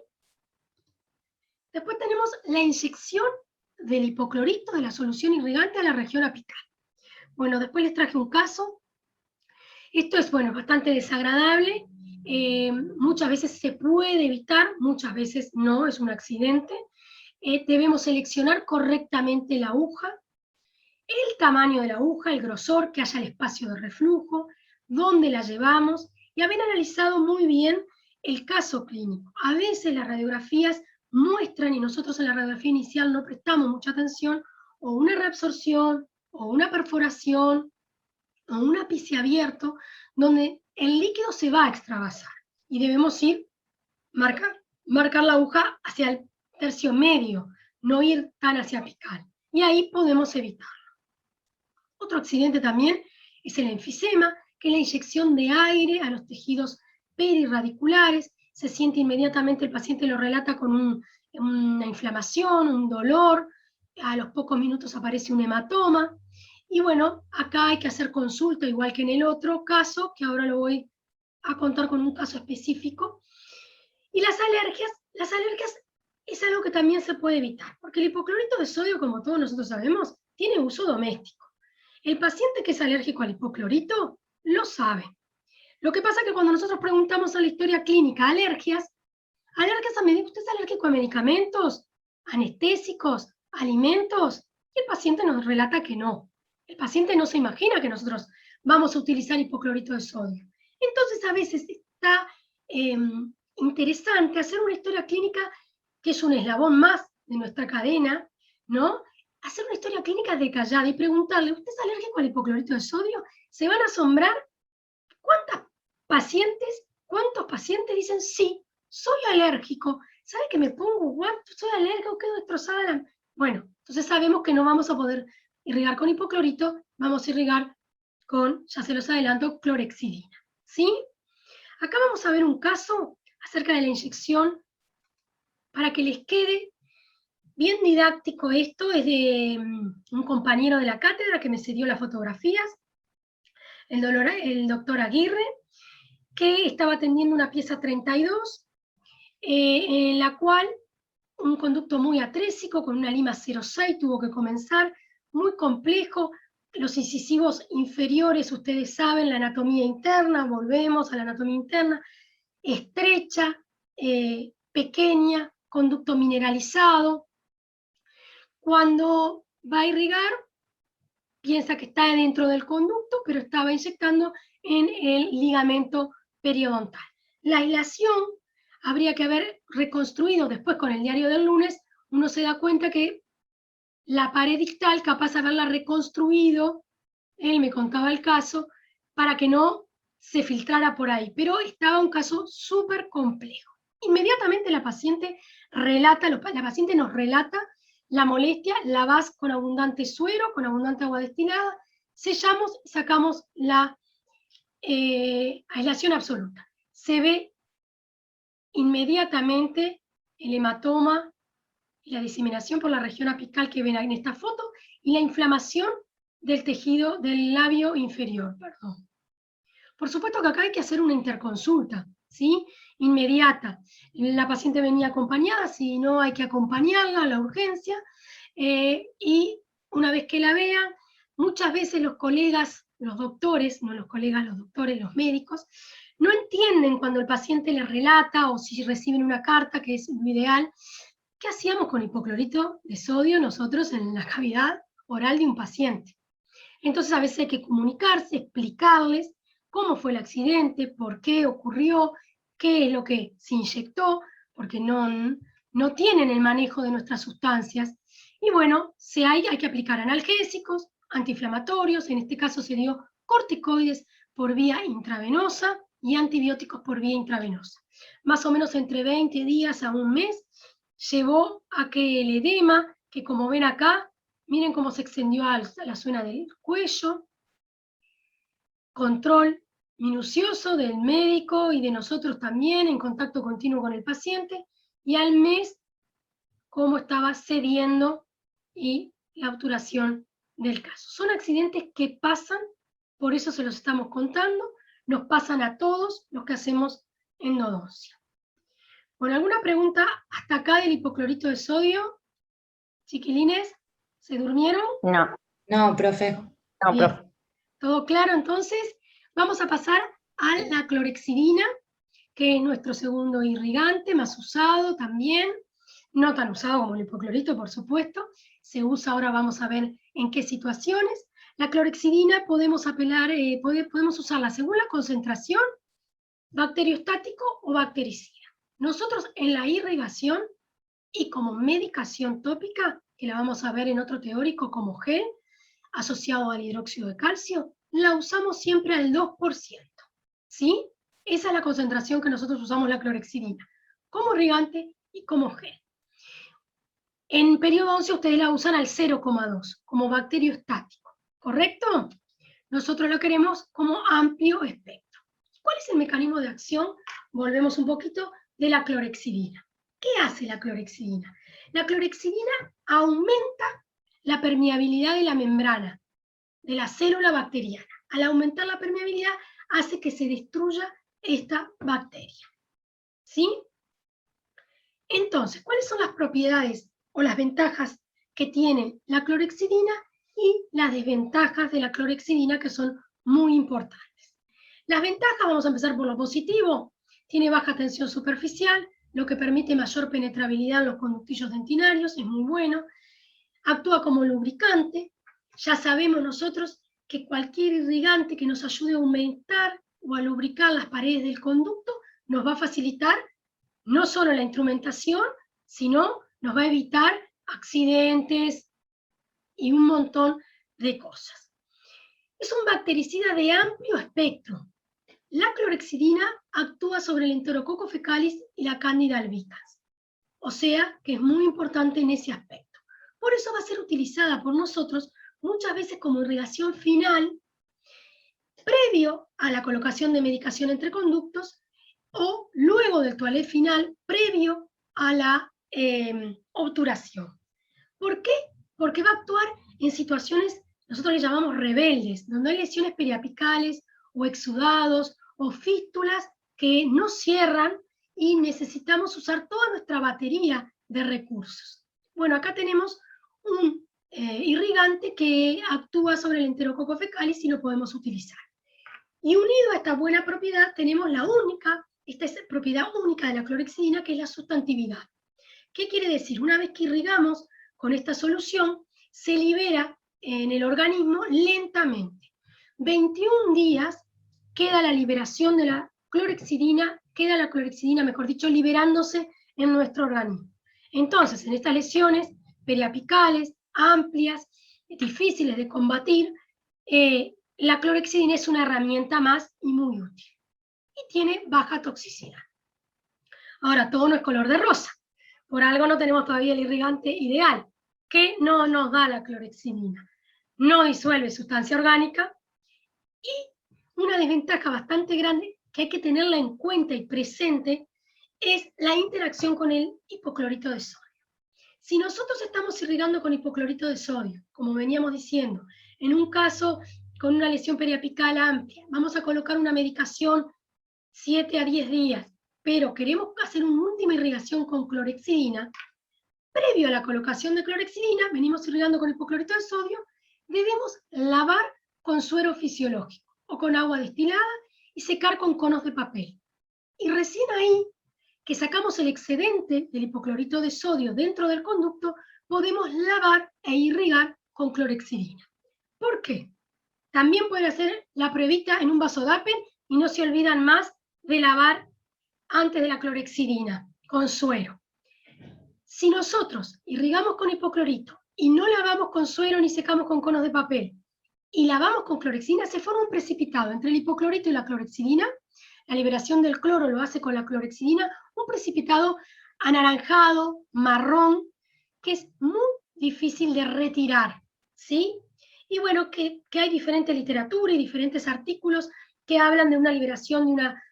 Después tenemos la inyección del hipoclorito de la solución irrigante a la región apical. Bueno, después les traje un caso. Esto es, bueno, bastante desagradable. Muchas veces se puede evitar, muchas veces no, es un accidente. Debemos seleccionar correctamente la aguja, el tamaño de la aguja, el grosor, que haya el espacio de reflujo, dónde la llevamos y haber analizado muy bien el caso clínico. A veces las radiografías muestran, y nosotros en la radiografía inicial no prestamos mucha atención, o una reabsorción, o una perforación, o un ápice abierto, donde el líquido se va a extravasar. Y debemos marcar la aguja hacia el tercio medio, no ir tan hacia apical. Y ahí podemos evitarlo. Otro accidente también es el enfisema, que es la inyección de aire a los tejidos perirradiculares. Se siente inmediatamente, el paciente lo relata con una inflamación, un dolor, a los pocos minutos aparece un hematoma. Y bueno, acá hay que hacer consulta, igual que en el otro caso, que ahora lo voy a contar con un caso específico. Y las alergias es algo que también se puede evitar, porque el hipoclorito de sodio, como todos nosotros sabemos, tiene uso doméstico. El paciente que es alérgico al hipoclorito lo sabe. Lo que pasa es que cuando nosotros preguntamos a la historia clínica alergias ¿usted es alérgico a medicamentos, anestésicos, alimentos? Y el paciente nos relata que no. El paciente no se imagina que nosotros vamos a utilizar hipoclorito de sodio. Entonces a veces está interesante hacer una historia clínica que es un eslabón más de nuestra cadena, ¿no? Hacer una historia clínica detallada y preguntarle, ¿usted es alérgico al hipoclorito de sodio? Se van a asombrar cuántos pacientes dicen sí, soy alérgico. ¿Sabe que me pongo guantes? Soy alérgico, quedo destrozada. Bueno, entonces sabemos que no vamos a poder irrigar con hipoclorito, vamos a irrigar con, ya se los adelanto, clorexidina, ¿sí? Acá vamos a ver un caso acerca de la inyección para que les quede bien didáctico. Esto es de un compañero de la cátedra que me cedió las fotografías, el doctor Aguirre, que estaba atendiendo una pieza 32, en la cual un conducto muy atrésico con una lima 0,6 tuvo que comenzar, muy complejo. Los incisivos inferiores, ustedes saben, la anatomía interna, volvemos a la anatomía interna, estrecha, pequeña, conducto mineralizado. Cuando va a irrigar, piensa que está dentro del conducto, pero estaba inyectando en el ligamento periodontal. La aislación habría que haber reconstruido después con el diario del lunes. Uno se da cuenta que la pared distal, capaz de haberla reconstruido, él me contaba el caso, para que no se filtrara por ahí, pero estaba un caso súper complejo. Inmediatamente la paciente nos relata la molestia, la vas con abundante suero, con abundante agua destilada, sellamos y sacamos la aislación absoluta. Se ve inmediatamente el hematoma y la diseminación por la región apical que ven en esta foto y la inflamación del tejido del labio inferior, perdón. Por supuesto que acá hay que hacer una interconsulta, ¿sí? Inmediata. La paciente venía acompañada, si no hay que acompañarla a la urgencia, y una vez que la vean, muchas veces los colegas, los doctores, no los colegas, los doctores, los médicos, no entienden cuando el paciente les relata o si reciben una carta, que es lo ideal. ¿Qué hacíamos con hipoclorito de sodio nosotros en la cavidad oral de un paciente? Entonces a veces hay que comunicarse, explicarles cómo fue el accidente, por qué ocurrió, qué es lo que se inyectó, porque no tienen el manejo de nuestras sustancias. Y bueno, hay que aplicar analgésicos, antiinflamatorios, en este caso se dio corticoides por vía intravenosa y antibióticos por vía intravenosa. Más o menos entre 20 días a un mes llevó a que el edema, que como ven acá, miren cómo se extendió a la zona del cuello, control minucioso del médico y de nosotros también, en contacto continuo con el paciente, y al mes cómo estaba cediendo y la obturación del caso. Son accidentes que pasan, por eso se los estamos contando, nos pasan a todos los que hacemos endodoncia. Bueno, ¿alguna pregunta hasta acá del hipoclorito de sodio? Chiquilines, ¿se durmieron? No. No, profe. No, Bien. profe. ¿Todo claro? Entonces, vamos a pasar a la clorexidina, que es nuestro segundo irrigante, más usado también, no tan usado como el hipoclorito, por supuesto. Se usa, ahora vamos a ver en qué situaciones. La clorexidina podemos podemos usarla según la concentración, bacteriostático o bactericida. Nosotros en la irrigación y como medicación tópica, que la vamos a ver en otro teórico como gel, asociado al hidróxido de calcio, la usamos siempre al 2%, ¿sí? Esa es la concentración que nosotros usamos la clorexidina, como irrigante y como gel. En periodoncia ustedes la usan al 0,2, como bacteriostático, ¿correcto? Nosotros lo queremos como amplio espectro. ¿Cuál es el mecanismo de acción? Volvemos un poquito de la clorexidina. ¿Qué hace la clorexidina? La clorexidina aumenta la permeabilidad de la membrana de la célula bacteriana. Al aumentar la permeabilidad hace que se destruya esta bacteria. ¿Sí? Entonces, ¿cuáles son las propiedades o las ventajas que tiene la clorexidina y las desventajas de la clorexidina, que son muy importantes? Las ventajas, vamos a empezar por lo positivo. Tiene baja tensión superficial, lo que permite mayor penetrabilidad en los conductillos dentinarios, es muy bueno. Actúa como lubricante. Ya sabemos nosotros que cualquier irrigante que nos ayude a aumentar o a lubricar las paredes del conducto nos va a facilitar no solo la instrumentación, sino nos va a evitar accidentes y un montón de cosas. Es un bactericida de amplio espectro. La clorexidina actúa sobre el Enterococcus fecalis y la Candida albicans, o sea que es muy importante en ese aspecto. Por eso va a ser utilizada por nosotros muchas veces como irrigación final, previo a la colocación de medicación entre conductos, o luego del toilet final, previo a la obturación. ¿Por qué? Porque va a actuar en situaciones, nosotros le llamamos rebeldes, donde hay lesiones periapicales o exudados o fístulas que no cierran y necesitamos usar toda nuestra batería de recursos. Bueno, acá tenemos un irrigante que actúa sobre el Enterococcus fecalis y lo podemos utilizar. Y unido a esta buena propiedad tenemos esta es propiedad única de la clorexidina, que es la sustantividad. ¿Qué quiere decir? Una vez que irrigamos con esta solución, se libera en el organismo lentamente. 21 días queda la liberación de la clorexidina, mejor dicho, liberándose en nuestro organismo. Entonces, en estas lesiones periapicales, amplias, difíciles de combatir, la clorexidina es una herramienta más y muy útil. Y tiene baja toxicidad. Ahora, todo no es color de rosa. Por algo no tenemos todavía el irrigante ideal. ¿Qué no nos da la clorexidina? no disuelve sustancia orgánica, y una desventaja bastante grande que hay que tenerla en cuenta y presente es la interacción con el hipoclorito de sodio. Si nosotros estamos irrigando con hipoclorito de sodio, como veníamos diciendo, en un caso con una lesión periapical amplia, vamos a colocar una medicación 7 a 10 días, pero queremos hacer una última irrigación con clorhexidina, previo a la colocación de clorhexidina, venimos irrigando con hipoclorito de sodio, debemos lavar con suero fisiológico o con agua destilada y secar con conos de papel. Y recién ahí, que sacamos el excedente del hipoclorito de sodio dentro del conducto, podemos lavar e irrigar con clorhexidina. ¿Por qué? También pueden hacer la pruebita en un vasodapen y no se olvidan más de lavar antes de la clorhexidina con suero. Si nosotros irrigamos con hipoclorito y no lavamos con suero ni secamos con conos de papel y lavamos con clorhexidina, se forma un precipitado entre el hipoclorito y la clorhexidina. La liberación del cloro lo hace con la clorhexidina, un precipitado anaranjado, marrón, que es muy difícil de retirar, ¿sí? Y bueno, que hay diferente literatura y diferentes artículos que hablan de una liberación de una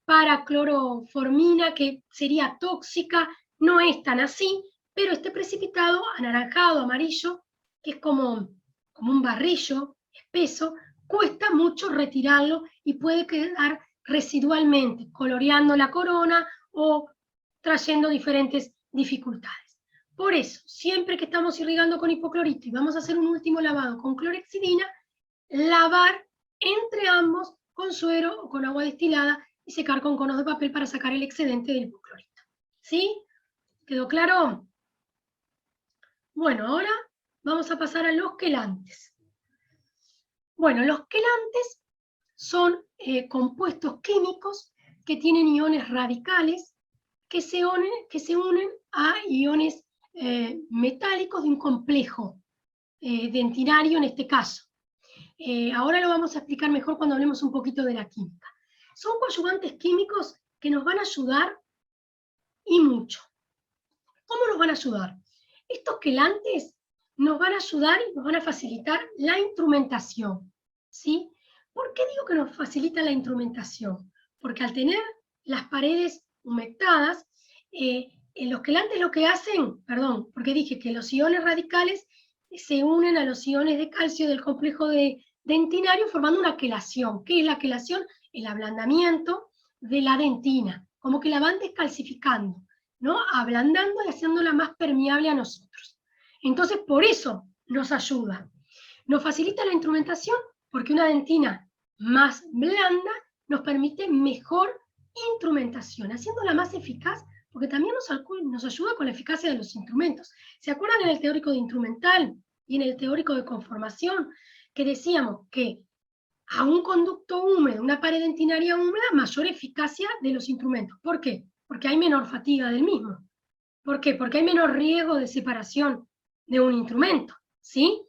paracloroformina que sería tóxica. No es tan así, pero este precipitado anaranjado, amarillo, que es como un barrillo espeso, cuesta mucho retirarlo y puede quedar residualmente, coloreando la corona o trayendo diferentes dificultades. Por eso, siempre que estamos irrigando con hipoclorito y vamos a hacer un último lavado con clorhexidina, lavar entre ambos con suero o con agua destilada y secar con conos de papel para sacar el excedente del hipoclorito. ¿Sí? ¿Quedó claro? Bueno, ahora vamos a pasar a los quelantes. Bueno, los quelantes son compuestos químicos que tienen iones radicales que se unen a iones metálicos de un complejo dentinario en este caso. Ahora lo vamos a explicar mejor cuando hablemos un poquito de la química. Son coadyuvantes químicos que nos van a ayudar y mucho. ¿Cómo nos van a ayudar? Estos quelantes nos van a ayudar y nos van a facilitar la instrumentación, ¿sí? ¿Por qué digo que nos facilita la instrumentación? Porque al tener las paredes humectadas, los quelantes lo que hacen, porque dije que los iones radicales se unen a los iones de calcio del complejo dentinario formando una quelación. ¿Qué es la quelación? El ablandamiento de la dentina, como que la van descalcificando, ¿no? Ablandando y haciéndola más permeable a nosotros. Entonces, por eso nos ayuda. Nos facilita la instrumentación porque una dentina más blanda nos permite mejor instrumentación, haciéndola más eficaz, porque también nos ayuda con la eficacia de los instrumentos. ¿Se acuerdan en el teórico de instrumental y en el teórico de conformación que decíamos que a un conducto húmedo, una pared dentinaria húmeda, mayor eficacia de los instrumentos? ¿Por qué? Porque hay menor fatiga del mismo. ¿Por qué? Porque hay menor riesgo de separación de un instrumento, ¿sí?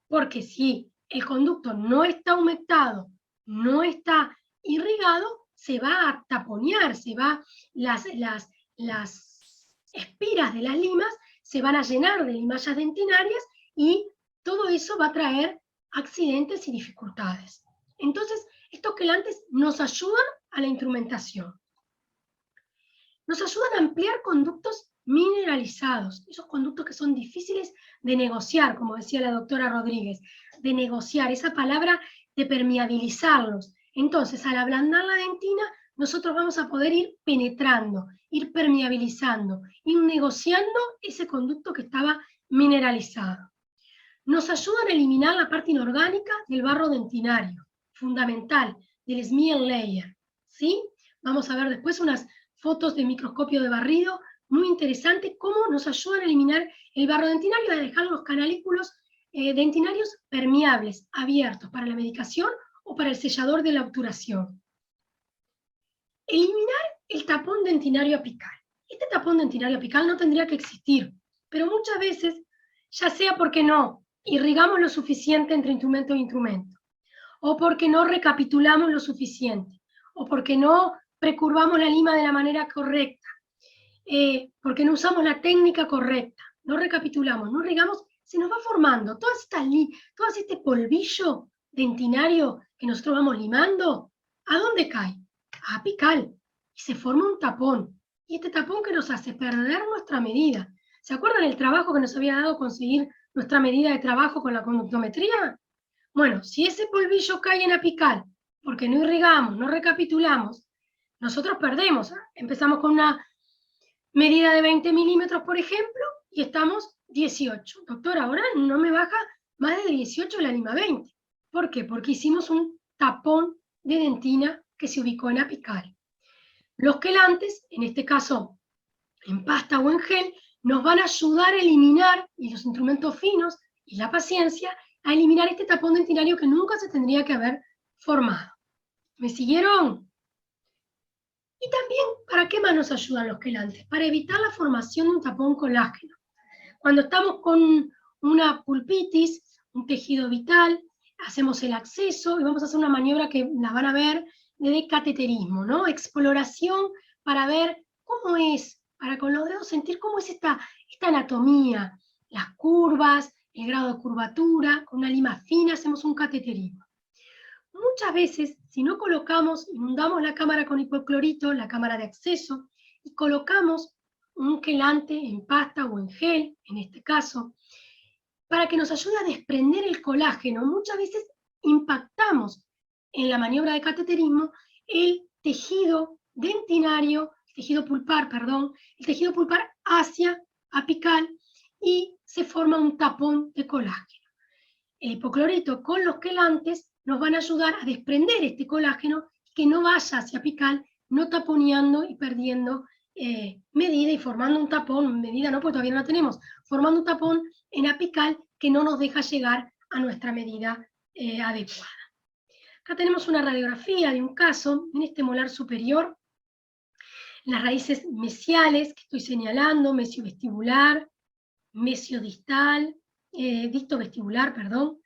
Porque si el conducto no está humectado, no está irrigado, se va a taponear, las espiras de las limas se van a llenar de limallas dentinarias y todo eso va a traer accidentes y dificultades. Entonces, estos quelantes nos ayudan a la instrumentación. Nos ayudan a ampliar conductos mineralizados, esos conductos que son difíciles de negociar, como decía la doctora Rodríguez, de negociar, esa palabra de permeabilizarlos. Entonces, al ablandar la dentina, nosotros vamos a poder ir penetrando, ir permeabilizando, ir negociando ese conducto que estaba mineralizado. Nos ayudan a eliminar la parte inorgánica del barro dentinario, fundamental, del smear layer, ¿sí? Vamos a ver después unas fotos de microscopio de barrido, muy interesante, cómo nos ayudan a eliminar el barro dentinario y a dejar los canalículos dentinarios permeables, abiertos para la medicación o para el sellador de la obturación. Eliminar el tapón dentinario apical. Este tapón dentinario apical no tendría que existir, pero muchas veces, ya sea porque no irrigamos lo suficiente entre instrumento e instrumento, o porque no recapitulamos lo suficiente, o porque no precurvamos la lima de la manera correcta, porque no usamos la técnica correcta, no recapitulamos, no irrigamos, se nos va formando todo este polvillo dentinario que nosotros vamos limando. ¿A dónde cae? A apical. Y se forma un tapón. Y este tapón que nos hace perder nuestra medida. ¿Se acuerdan el trabajo que nos había dado conseguir nuestra medida de trabajo con la conductometría? Bueno, si ese polvillo cae en apical, porque no irrigamos, no recapitulamos, nosotros perdemos. Empezamos con una medida de 20 milímetros, por ejemplo, y estamos 18. Doctor, ahora no me baja más de 18 la lima 20. ¿Por qué? Porque hicimos un tapón de dentina que se ubicó en apical. Los quelantes, en este caso en pasta o en gel, nos van a ayudar a eliminar, y los instrumentos finos y la paciencia, a eliminar este tapón dentinario que nunca se tendría que haber formado. ¿Me siguieron? Y también, ¿para qué más nos ayudan los quelantes? Para evitar la formación de un tapón colágeno. Cuando estamos con una pulpitis, un tejido vital, hacemos el acceso y vamos a hacer una maniobra que la van a ver de cateterismo, ¿no? Exploración para ver cómo es, para con los dedos sentir cómo es esta anatomía, las curvas, el grado de curvatura, con una lima fina hacemos un cateterismo. Muchas veces, si no colocamos, inundamos la cámara con hipoclorito, la cámara de acceso, y colocamos un quelante en pasta o en gel, en este caso, para que nos ayude a desprender el colágeno. Muchas veces impactamos en la maniobra de cateterismo el tejido dentinario, el tejido pulpar hacia apical y se forma un tapón de colágeno. El hipoclorito con los quelantes nos van a ayudar a desprender este colágeno que no vaya hacia apical, no taponeando y perdiendo medida y formando un tapón, medida no, porque todavía no la tenemos, formando un tapón en apical que no nos deja llegar a nuestra medida adecuada. Acá tenemos una radiografía de un caso en este molar superior, las raíces mesiales que estoy señalando, mesiovestibular, mesiodistal, distovestibular, perdón,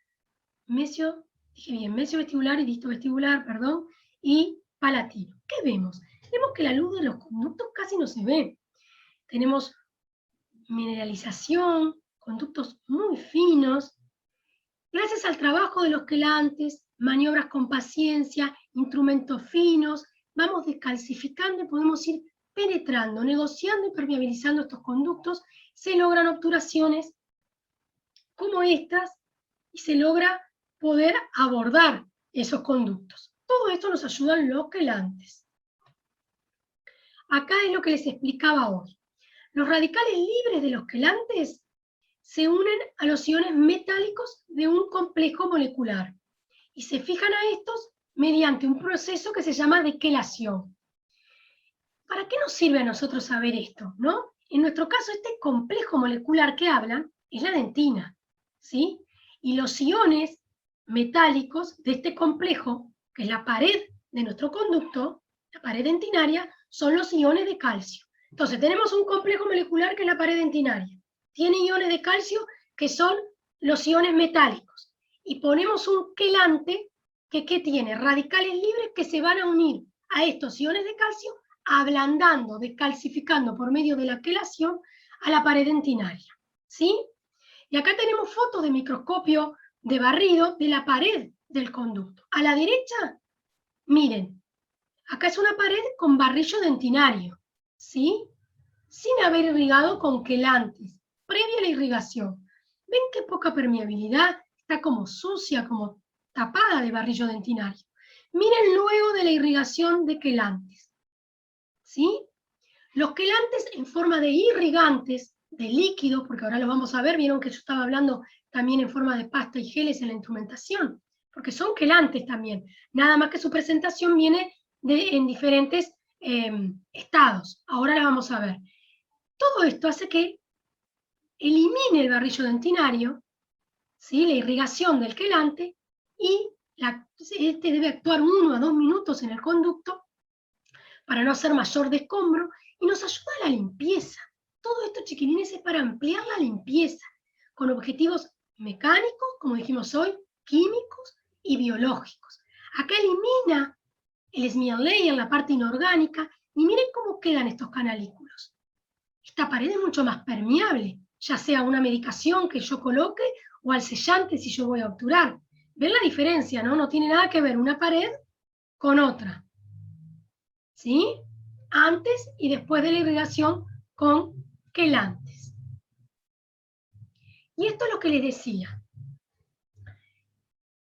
mesiovestibular y distovestibular, perdón, y palatino. ¿Qué vemos? Vemos que la luz de los conductos casi no se ve. Tenemos mineralización, conductos muy finos. Gracias al trabajo de los quelantes, maniobras con paciencia, instrumentos finos, vamos descalcificando y podemos ir penetrando, negociando y permeabilizando estos conductos. Se logran obturaciones como estas y se logra poder abordar esos conductos. Todo esto nos ayudan los quelantes. Acá es lo que les explicaba hoy. Los radicales libres de los quelantes se unen a los iones metálicos de un complejo molecular y se fijan a estos mediante un proceso que se llama dequelación. ¿Para qué nos sirve a nosotros saber esto, no? En nuestro caso, este complejo molecular que hablan es la dentina, ¿sí? Y los iones metálicos de este complejo, que es la pared de nuestro conducto, la pared dentinaria, son los iones de calcio. Entonces, tenemos un complejo molecular que es la pared dentinaria. Tiene iones de calcio que son los iones metálicos. Y ponemos un quelante que tiene radicales libres que se van a unir a estos iones de calcio, ablandando, descalcificando por medio de la quelación a la pared dentinaria. ¿Sí? Y acá tenemos fotos de microscopio de barrido de la pared del conducto. A la derecha, miren, acá es una pared con barrillo dentinario, ¿sí? Sin haber irrigado con quelantes, previa a la irrigación. ¿Ven qué poca permeabilidad? Está como sucia, como tapada de barrillo dentinario. Miren luego de la irrigación de quelantes, ¿sí? Los quelantes en forma de irrigantes, de líquido, porque ahora lo vamos a ver, vieron que yo estaba hablando también en forma de pasta y geles en la instrumentación, porque son quelantes también, nada más que su presentación viene en diferentes estados. Ahora la vamos a ver. Todo esto hace que elimine el barrillo dentinario, ¿sí? La irrigación del quelante, y este debe actuar 1 a 2 minutos en el conducto para no hacer mayor descombro y nos ayuda a la limpieza. Todo esto, chiquilines, es para ampliar la limpieza con objetivos mecánicos, como dijimos hoy, químicos y biológicos. Acá elimina el smear layer, la parte inorgánica, y miren cómo quedan estos canalículos. Esta pared es mucho más permeable. ya sea una medicación que yo coloque o al sellante si yo voy a obturar. ¿Ven la diferencia, no? No tiene nada que ver una pared con otra. ¿Sí? Antes y después de la irrigación con quelantes. Y esto es lo que les decía.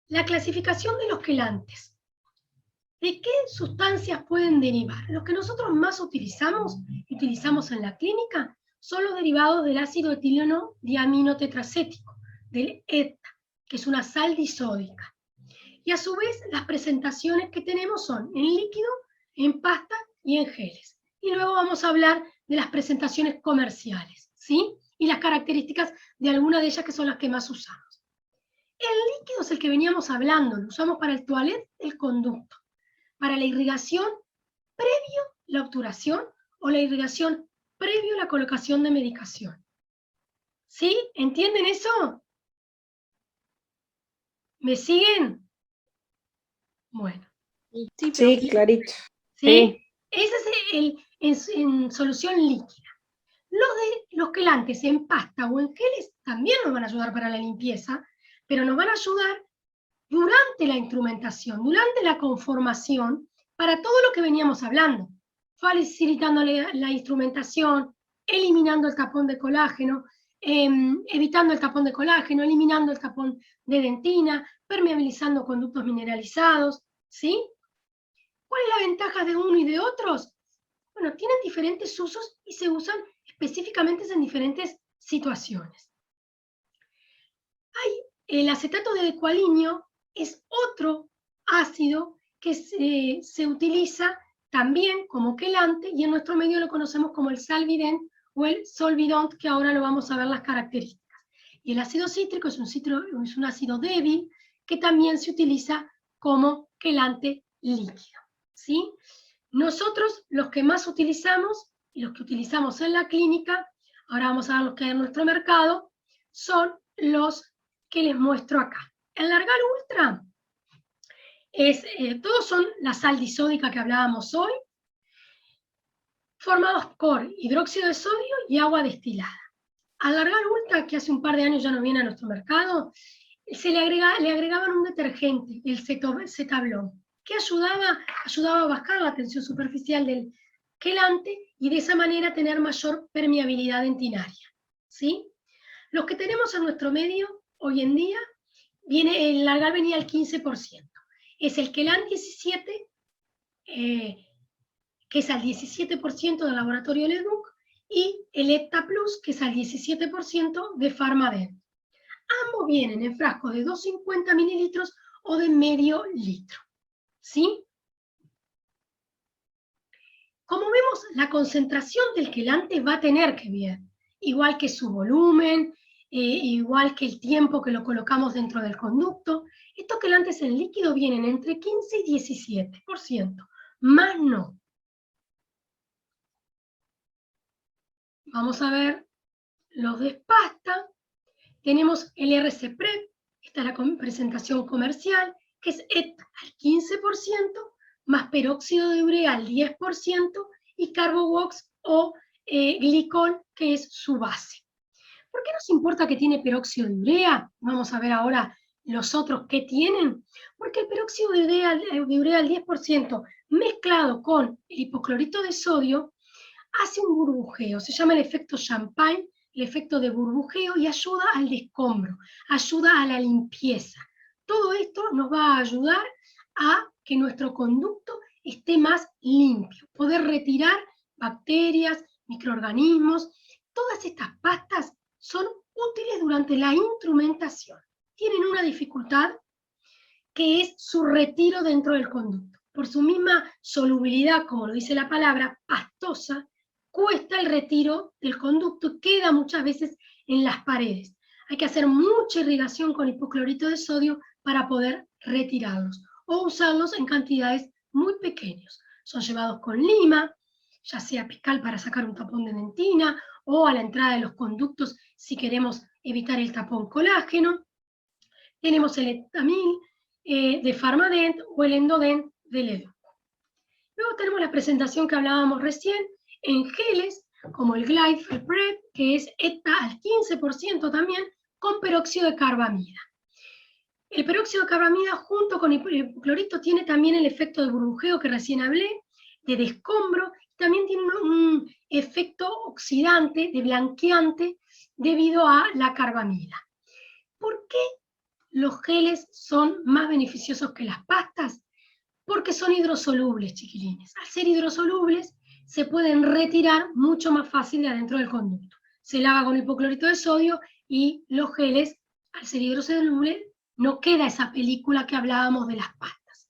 La clasificación de los quelantes. ¿De qué sustancias pueden derivar? Los que nosotros más utilizamos en la clínica, son los derivados del ácido etileno diaminotetracético, del ETA, que es una sal disódica. Y a su vez, las presentaciones que tenemos son en líquido, en pasta y en geles. Y luego vamos a hablar de las presentaciones comerciales, ¿sí? Y las características de algunas de ellas que son las que más usamos. El líquido es el que veníamos hablando, lo usamos para el toilet del conducto, para la irrigación previo la obturación o la irrigación previo a la colocación de medicación. ¿Sí? ¿Entienden eso? ¿Me siguen? Bueno. Sí, clarito. ¿Sí? Ese es en solución líquida. Los quelantes en pasta o en geles también nos van a ayudar para la limpieza, pero nos van a ayudar durante la instrumentación, durante la conformación, para todo lo que veníamos hablando, facilitando la instrumentación, eliminando el tapón de colágeno, evitando el tapón de colágeno, eliminando el tapón de dentina, permeabilizando conductos mineralizados, ¿sí? ¿Cuál es la ventaja de uno y de otros? Bueno, tienen diferentes usos y se usan específicamente en diferentes situaciones. El acetato de decualinio es otro ácido que se utiliza también como quelante y en nuestro medio lo conocemos como el Salvident o el Solvidont, que ahora lo vamos a ver las características. Y el ácido cítrico es un ácido débil que también se utiliza como quelante líquido, ¿sí? Nosotros los que más utilizamos y los que utilizamos en la clínica, ahora vamos a ver los que hay en nuestro mercado, son los que les muestro acá. El Largal Ultra todos son la sal disódica que hablábamos hoy, formados por hidróxido de sodio y agua destilada. Al Largal Ultra, que hace un par de años ya no viene a nuestro mercado, le agregaban un detergente, el Cetablón, que ayudaba a bajar la tensión superficial del quelante y de esa manera tener mayor permeabilidad dentinaria, ¿sí? Los que tenemos en nuestro medio hoy en día, el Largal venía al 15%. Es el quelant 17, que es al 17% del laboratorio Leduc, y el ETA Plus, que es al 17% de Farmadent. Ambos vienen en frascos de 250 mililitros o de medio litro, ¿sí? Como vemos, la concentración del quelante va a tener que ver, igual que su volumen, igual que el tiempo que lo colocamos dentro del conducto. Estos quelantes en líquido vienen entre 15 y 17%, más no. Vamos a ver los de pasta. Tenemos el RC Prep, esta es la presentación comercial, que es ETA al 15%, más peróxido de urea al 10% y Carbowox o glicol, que es su base. ¿Por qué nos importa que tiene peróxido de urea? Vamos a ver ahora los otros que tienen. Porque el peróxido de urea al 10% mezclado con el hipoclorito de sodio hace un burbujeo, se llama el efecto Champagne, el efecto de burbujeo, y ayuda al descombro, ayuda a la limpieza. Todo esto nos va a ayudar a que nuestro conducto esté más limpio, poder retirar bacterias, microorganismos. Todas estas pastas son útiles durante la instrumentación. Tienen una dificultad que es su retiro dentro del conducto. Por su misma solubilidad, como lo dice la palabra, pastosa, cuesta el retiro del conducto y queda muchas veces en las paredes. Hay que hacer mucha irrigación con hipoclorito de sodio para poder retirarlos o usarlos en cantidades muy pequeñas. Son llevados con lima, ya sea apical para sacar un tapón de dentina o a la entrada de los conductos si queremos evitar el tapón colágeno. Tenemos el Etamil de Farmadent o el Endodent de Leduc. Luego tenemos la presentación que hablábamos recién en geles, como el Glyphosate, que es ETA al 15% también, con peróxido de carbamida. El peróxido de carbamida junto con el hipoclorito tiene también el efecto de burbujeo que recién hablé, de descombro, también tiene un efecto oxidante, de blanqueante, debido a la carbamida. ¿Por qué los geles son más beneficiosos que las pastas? Porque son hidrosolubles, chiquilines. Al ser hidrosolubles, se pueden retirar mucho más fácil de adentro del conducto. Se lava con hipoclorito de sodio y los geles, al ser hidrosolubles, no queda esa película que hablábamos de las pastas.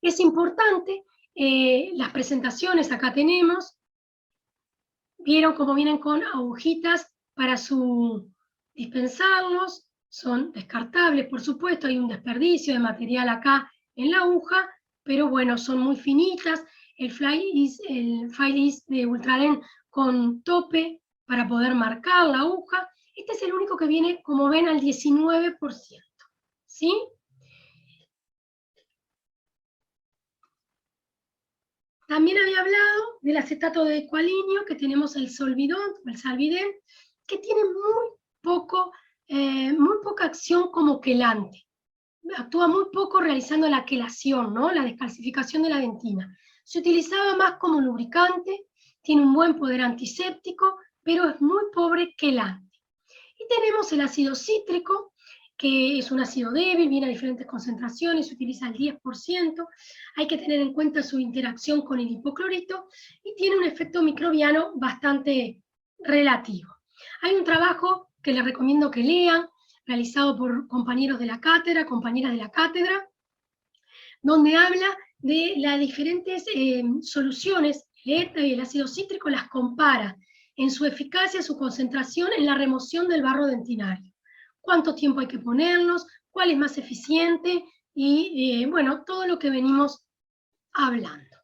Es importante, las presentaciones acá tenemos, vieron cómo vienen con agujitas para dispensarlos, son descartables, por supuesto, hay un desperdicio de material acá en la aguja, pero bueno, son muy finitas, el file is de Ultraden con tope para poder marcar la aguja. Este es el único que viene, como ven, al 19%, ¿sí? También había hablado del acetato de ecualinio, que tenemos el Solvidol, el Salvidem, que tiene muy poca acción como quelante. Actúa muy poco realizando la quelación, ¿no? La descalcificación de la dentina. Se utilizaba más como lubricante, tiene un buen poder antiséptico, pero es muy pobre quelante. Y tenemos el ácido cítrico, que es un ácido débil, viene a diferentes concentraciones, se utiliza al 10%, hay que tener en cuenta su interacción con el hipoclorito, y tiene un efecto microbiano bastante relativo. Hay un trabajo que les recomiendo que lean, realizado por compañeros de la cátedra, compañeras de la cátedra, donde habla de las diferentes soluciones, el ETA y el ácido cítrico las compara en su eficacia, su concentración en la remoción del barro dentinario. Cuánto tiempo hay que ponerlos, cuál es más eficiente y bueno, todo lo que venimos hablando.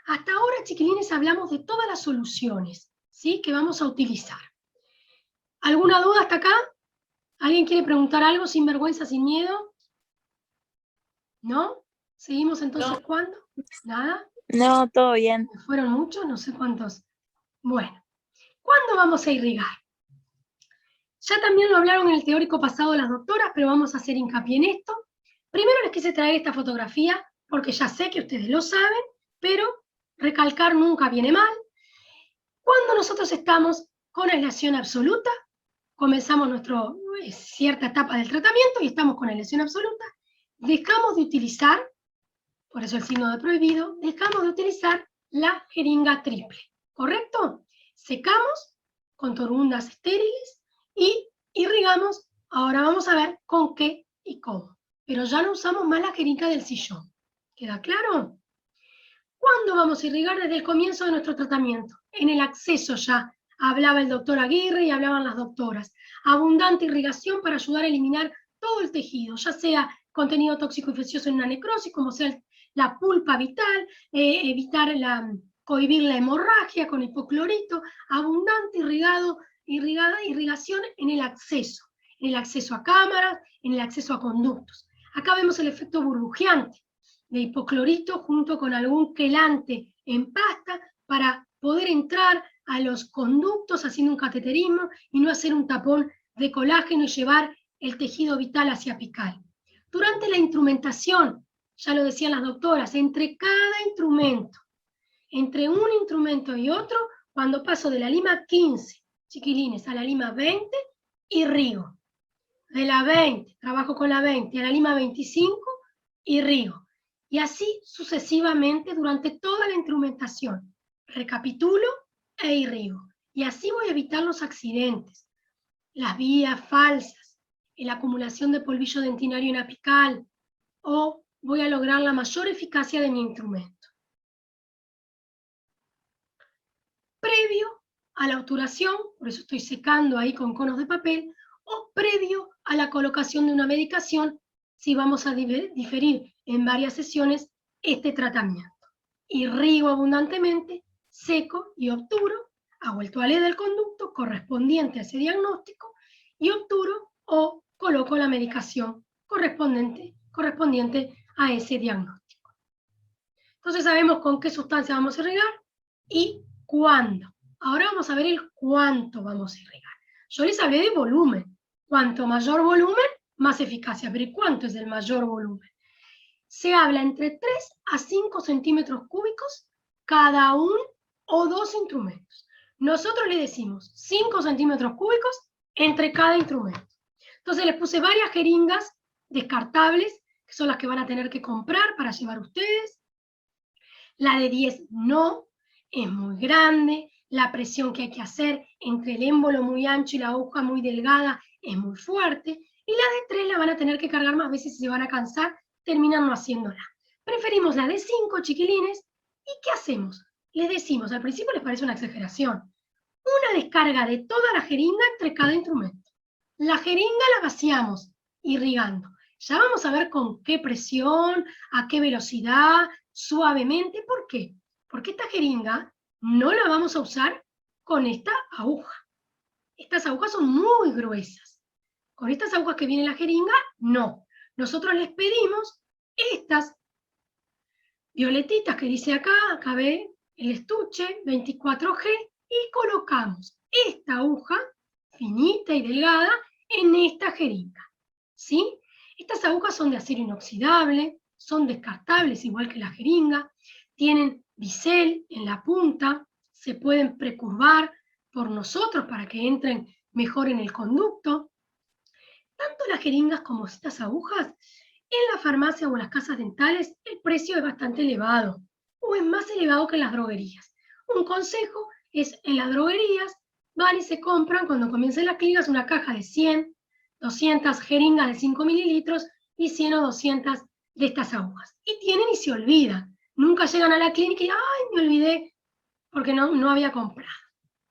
Hasta ahora, chiquilines, hablamos de todas las soluciones, ¿sí?, que vamos a utilizar. ¿Alguna duda hasta acá? ¿Alguien quiere preguntar algo sin vergüenza, sin miedo? ¿No? ¿Seguimos entonces? No. ¿Cuándo? ¿Nada? No, todo bien. ¿Fueron muchos? No sé cuántos. Bueno, ¿cuándo vamos a irrigar? Ya también lo hablaron en el teórico pasado las doctoras, pero vamos a hacer hincapié en esto. Primero les quise traer esta fotografía, porque ya sé que ustedes lo saben, pero recalcar nunca viene mal. Cuando nosotros estamos con aislación absoluta, comenzamos nuestra cierta etapa del tratamiento y estamos con aislación absoluta, dejamos de utilizar, por eso el signo de prohibido, dejamos de utilizar la jeringa triple, ¿correcto? Secamos con torundas estériles y irrigamos. Ahora vamos a ver con qué y cómo. Pero ya no usamos más la jeringa del sillón. ¿Queda claro? ¿Cuándo vamos a irrigar? Desde el comienzo de nuestro tratamiento. En el acceso ya hablaba el doctor Aguirre y hablaban las doctoras. Abundante irrigación para ayudar a eliminar todo el tejido, ya sea contenido tóxico infeccioso en una necrosis, como sea la pulpa vital, cohibir la hemorragia con hipoclorito, abundante irrigación en el acceso a cámaras, en el acceso a conductos. Acá vemos el efecto burbujeante de hipoclorito junto con algún quelante en pasta para poder entrar a los conductos haciendo un cateterismo y no hacer un tapón de colágeno y llevar el tejido vital hacia apical. Durante la instrumentación, ya lo decían las doctoras, entre cada instrumento, entre un instrumento y otro, cuando paso de la lima 15, chiquilines, a la lima 20, irrigo. De la 20, trabajo con la 20, a la lima 25, irrigo. Y así sucesivamente durante toda la instrumentación. Recapitulo e irrigo. Y así voy a evitar los accidentes, las vías falsas, la acumulación de polvillo dentinario en apical, o voy a lograr la mayor eficacia de mi instrumento. Previo a la obturación, por eso estoy secando ahí con conos de papel, o previo a la colocación de una medicación, si vamos a diferir en varias sesiones este tratamiento. Irrigo abundantemente, seco y obturo, hago el toalé del conducto correspondiente a ese diagnóstico y obturo o coloco la medicación correspondiente a ese diagnóstico. Entonces sabemos con qué sustancia vamos a irrigar, y cuándo. Ahora vamos a ver el cuánto vamos a irrigar. Yo les hablé de volumen. Cuanto mayor volumen, más eficacia. Pero ¿y cuánto es el mayor volumen? Se habla entre 3 a 5 centímetros cúbicos cada uno o dos instrumentos. Nosotros le decimos 5 centímetros cúbicos entre cada instrumento. Entonces les puse varias jeringas descartables, que son las que van a tener que comprar para llevar ustedes. La de 10 no, es muy grande, la presión que hay que hacer entre el émbolo muy ancho y la aguja muy delgada es muy fuerte, y la de 3 la van a tener que cargar más veces y se van a cansar, terminan no haciéndola. Preferimos la de 5, chiquilines, ¿y qué hacemos? Les decimos, al principio les parece una exageración, una descarga de toda la jeringa entre cada instrumento. La jeringa la vaciamos, irrigando. Ya vamos a ver con qué presión, a qué velocidad, suavemente. ¿Por qué? Porque esta jeringa no la vamos a usar con esta aguja. Estas agujas son muy gruesas. Con estas agujas que viene la jeringa, no. Nosotros les pedimos estas violetitas que dice acá ve el estuche 24G, y colocamos esta aguja finita y delgada en esta jeringa, ¿sí? Estas agujas son de acero inoxidable, son descartables igual que la jeringa, tienen bisel en la punta, se pueden precurvar por nosotros para que entren mejor en el conducto. Tanto las jeringas como estas agujas, en la farmacia o en las casas dentales el precio es bastante elevado, o es más elevado que en las droguerías. Un consejo es, en las droguerías van y se compran cuando comiencen las clínicas una caja de 100, 200 jeringas de 5 mililitros y 100 o 200 de estas agujas. Y tienen y se olvidan. Nunca llegan a la clínica y, ¡ay, me olvidé! Porque no había comprado.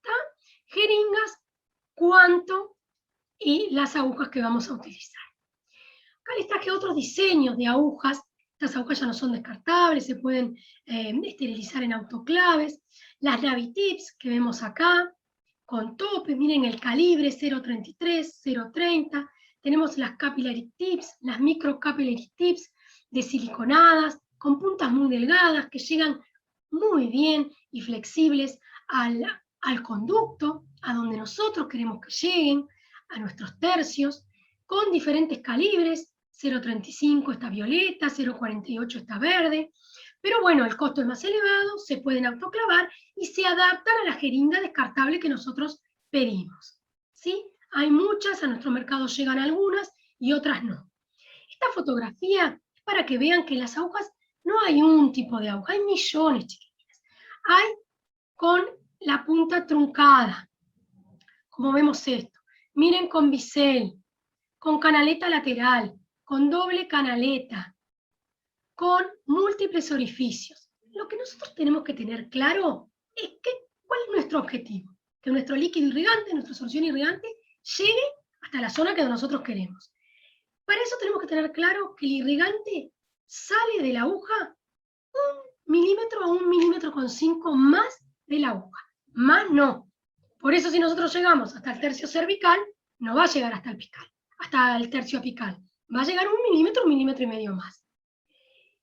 ¿Tá? Jeringas, cuánto y las agujas que vamos a utilizar. Acá les traje otros diseños de agujas. Estas agujas ya no son descartables, se pueden esterilizar en autoclaves. Las Navitips que vemos acá, con tope, miren el calibre 0.33, 0.30. Tenemos las Capillary Tips, las Micro Capillary Tips de siliconadas, con puntas muy delgadas que llegan muy bien y flexibles al conducto, a donde nosotros queremos que lleguen, a nuestros tercios, con diferentes calibres, 0.35 esta violeta, 0.48 esta verde, pero bueno, el costo es más elevado, se pueden autoclavar y se adaptan a la jeringa descartable que nosotros pedimos, ¿sí? Hay muchas, a nuestro mercado llegan algunas y otras no. Esta fotografía es para que vean que en las agujas no hay un tipo de aguja, hay millones, chiquillas. Hay con la punta truncada, como vemos esto. Miren con bisel, con canaleta lateral, con doble canaleta, con múltiples orificios. Lo que nosotros tenemos que tener claro es cuál es nuestro objetivo. Que nuestro líquido irrigante, nuestra solución irrigante, llegue hasta la zona que nosotros queremos. Para eso tenemos que tener claro que el irrigante sale de la aguja 1 milímetro a 1,5 milímetros más de la aguja. Más no. Por eso si nosotros llegamos hasta el tercio cervical, no va a llegar hasta el apical, hasta el tercio apical. Va a llegar 1 milímetro, 1,5 milímetros más.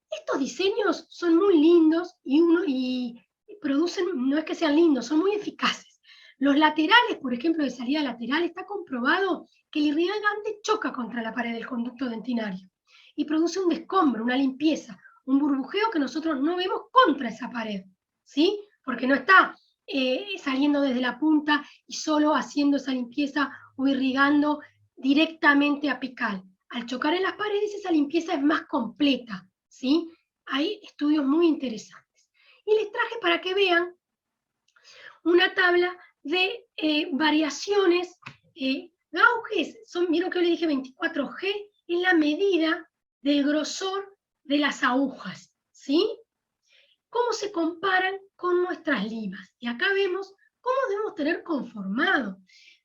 Estos diseños son muy lindos y producen, no es que sean lindos, son muy eficaces. Los laterales, por ejemplo, de salida lateral, está comprobado que el irrigante choca contra la pared del conducto dentinario y produce un descombro, una limpieza, un burbujeo que nosotros no vemos contra esa pared, ¿sí? Porque no está saliendo desde la punta y solo haciendo esa limpieza o irrigando directamente apical. Al chocar en las paredes, esa limpieza es más completa, ¿sí? Hay estudios muy interesantes. Y les traje para que vean una tabla de variaciones. Gauges, vieron que yo les dije 24G, es la medida del grosor de las agujas, ¿sí? ¿Cómo se comparan con nuestras limas? Y acá vemos cómo debemos tener conformado.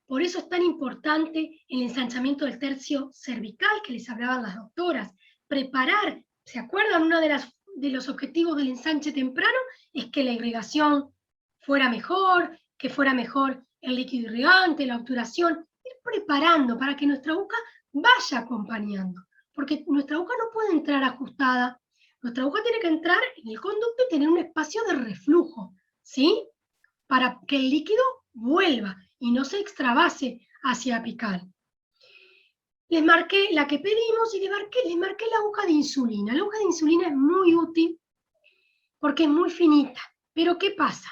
Por eso es tan importante el ensanchamiento del tercio cervical que les hablaban las doctoras. Preparar, ¿se acuerdan? Uno de los objetivos del ensanche temprano es que la irrigación fuera mejor, que fuera mejor el líquido irrigante, la obturación, ir preparando para que nuestra aguja vaya acompañando, porque nuestra aguja no puede entrar ajustada, nuestra aguja tiene que entrar en el conducto y tener un espacio de reflujo, ¿sí? Para que el líquido vuelva y no se extravase hacia apical. Les marqué la que pedimos y les marqué la aguja de insulina. La aguja de insulina es muy útil porque es muy finita. Pero ¿qué pasa?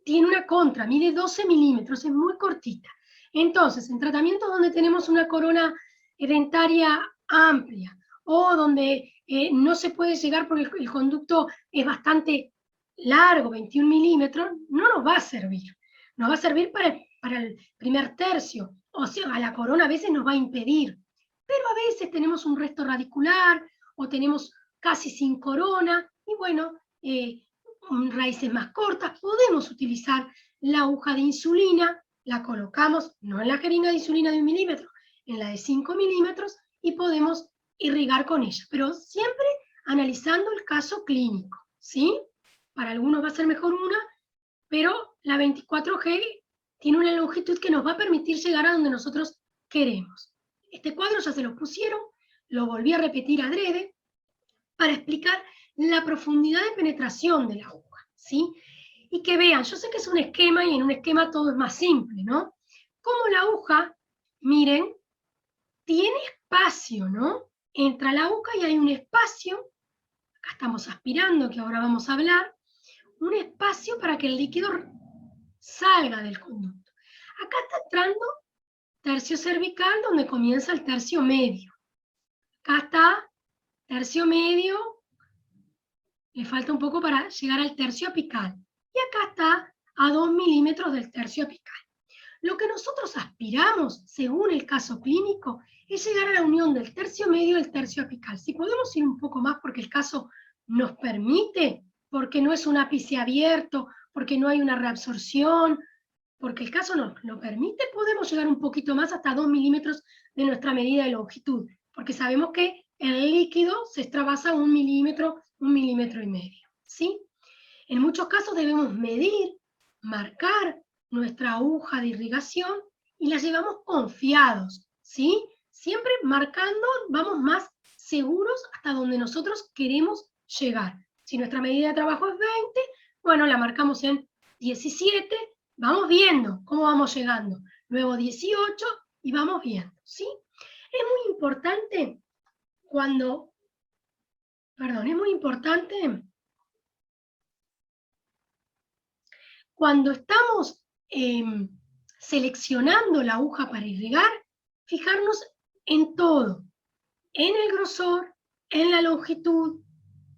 Tiene una contra, mide 12 milímetros, es muy cortita. Entonces, en tratamientos donde tenemos una corona dentaria amplia o donde no se puede llegar porque el conducto es bastante largo, 21 milímetros, no nos va a servir. Nos va a servir para el primer tercio. O sea, a la corona a veces nos va a impedir. Pero a veces tenemos un resto radicular o tenemos casi sin corona y bueno, raíces más cortas, podemos utilizar la aguja de insulina, la colocamos no en la jeringa de insulina de 1 milímetro, en la de 5 milímetros y podemos irrigar con ella, pero siempre analizando el caso clínico, ¿sí? Para algunos va a ser mejor una, pero la 24G tiene una longitud que nos va a permitir llegar a donde nosotros queremos. Este cuadro ya se lo pusieron, lo volví a repetir adrede para explicar la profundidad de penetración de la aguja, ¿sí? Y que vean, yo sé que es un esquema y en un esquema todo es más simple, ¿no? Como la aguja, miren, tiene espacio, ¿no? Entra la aguja y hay un espacio, acá estamos aspirando, que ahora vamos a hablar, un espacio para que el líquido salga del conducto. Acá está entrando tercio cervical donde comienza el tercio medio. Acá está tercio medio, le falta un poco para llegar al tercio apical. Y acá está a 2 milímetros del tercio apical. Lo que nosotros aspiramos, según el caso clínico, es llegar a la unión del tercio medio y el tercio apical. Si podemos ir un poco más porque el caso nos permite, porque no es un ápice abierto, porque no hay una reabsorción, porque el caso nos lo permite, podemos llegar un poquito más hasta 2 milímetros de nuestra medida de longitud, porque sabemos que el líquido se extravasa 1 milímetro, 1 milímetro y medio, ¿sí? En muchos casos debemos medir, marcar nuestra aguja de irrigación y la llevamos confiados, ¿sí? Siempre marcando, vamos más seguros hasta donde nosotros queremos llegar. Si nuestra medida de trabajo es 20, bueno, la marcamos en 17, vamos viendo cómo vamos llegando. Luego 18 y vamos viendo, ¿sí? Es muy importante cuando estamos seleccionando la aguja para irrigar, fijarnos en todo, en el grosor, en la longitud,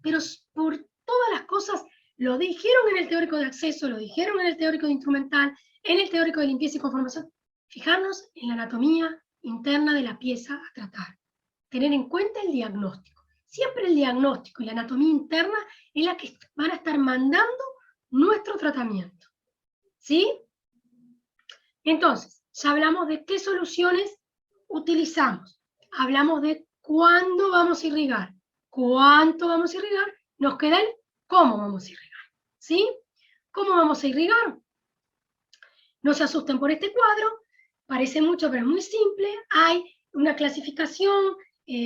pero por todas las cosas, lo dijeron en el teórico de acceso, lo dijeron en el teórico de instrumental, en el teórico de limpieza y conformación, fijarnos en la anatomía interna de la pieza a tratar, tener en cuenta el diagnóstico. Siempre el diagnóstico y la anatomía interna es la que van a estar mandando nuestro tratamiento, ¿sí? Entonces, ya hablamos de qué soluciones utilizamos, hablamos de cuándo vamos a irrigar, cuánto vamos a irrigar, nos queda el cómo vamos a irrigar, ¿sí? ¿Cómo vamos a irrigar? No se asusten por este cuadro, parece mucho pero es muy simple, hay una clasificación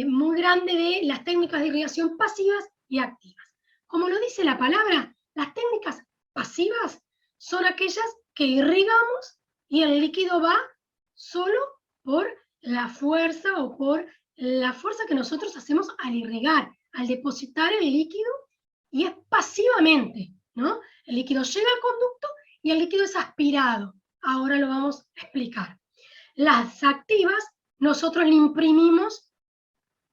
muy grande de las técnicas de irrigación pasivas y activas. Como lo dice la palabra, las técnicas pasivas son aquellas que irrigamos y el líquido va solo por la fuerza o por la fuerza que nosotros hacemos al irrigar, al depositar el líquido, y es pasivamente, ¿no? El líquido llega al conducto y el líquido es aspirado. Ahora lo vamos a explicar. Las activas, nosotros le imprimimos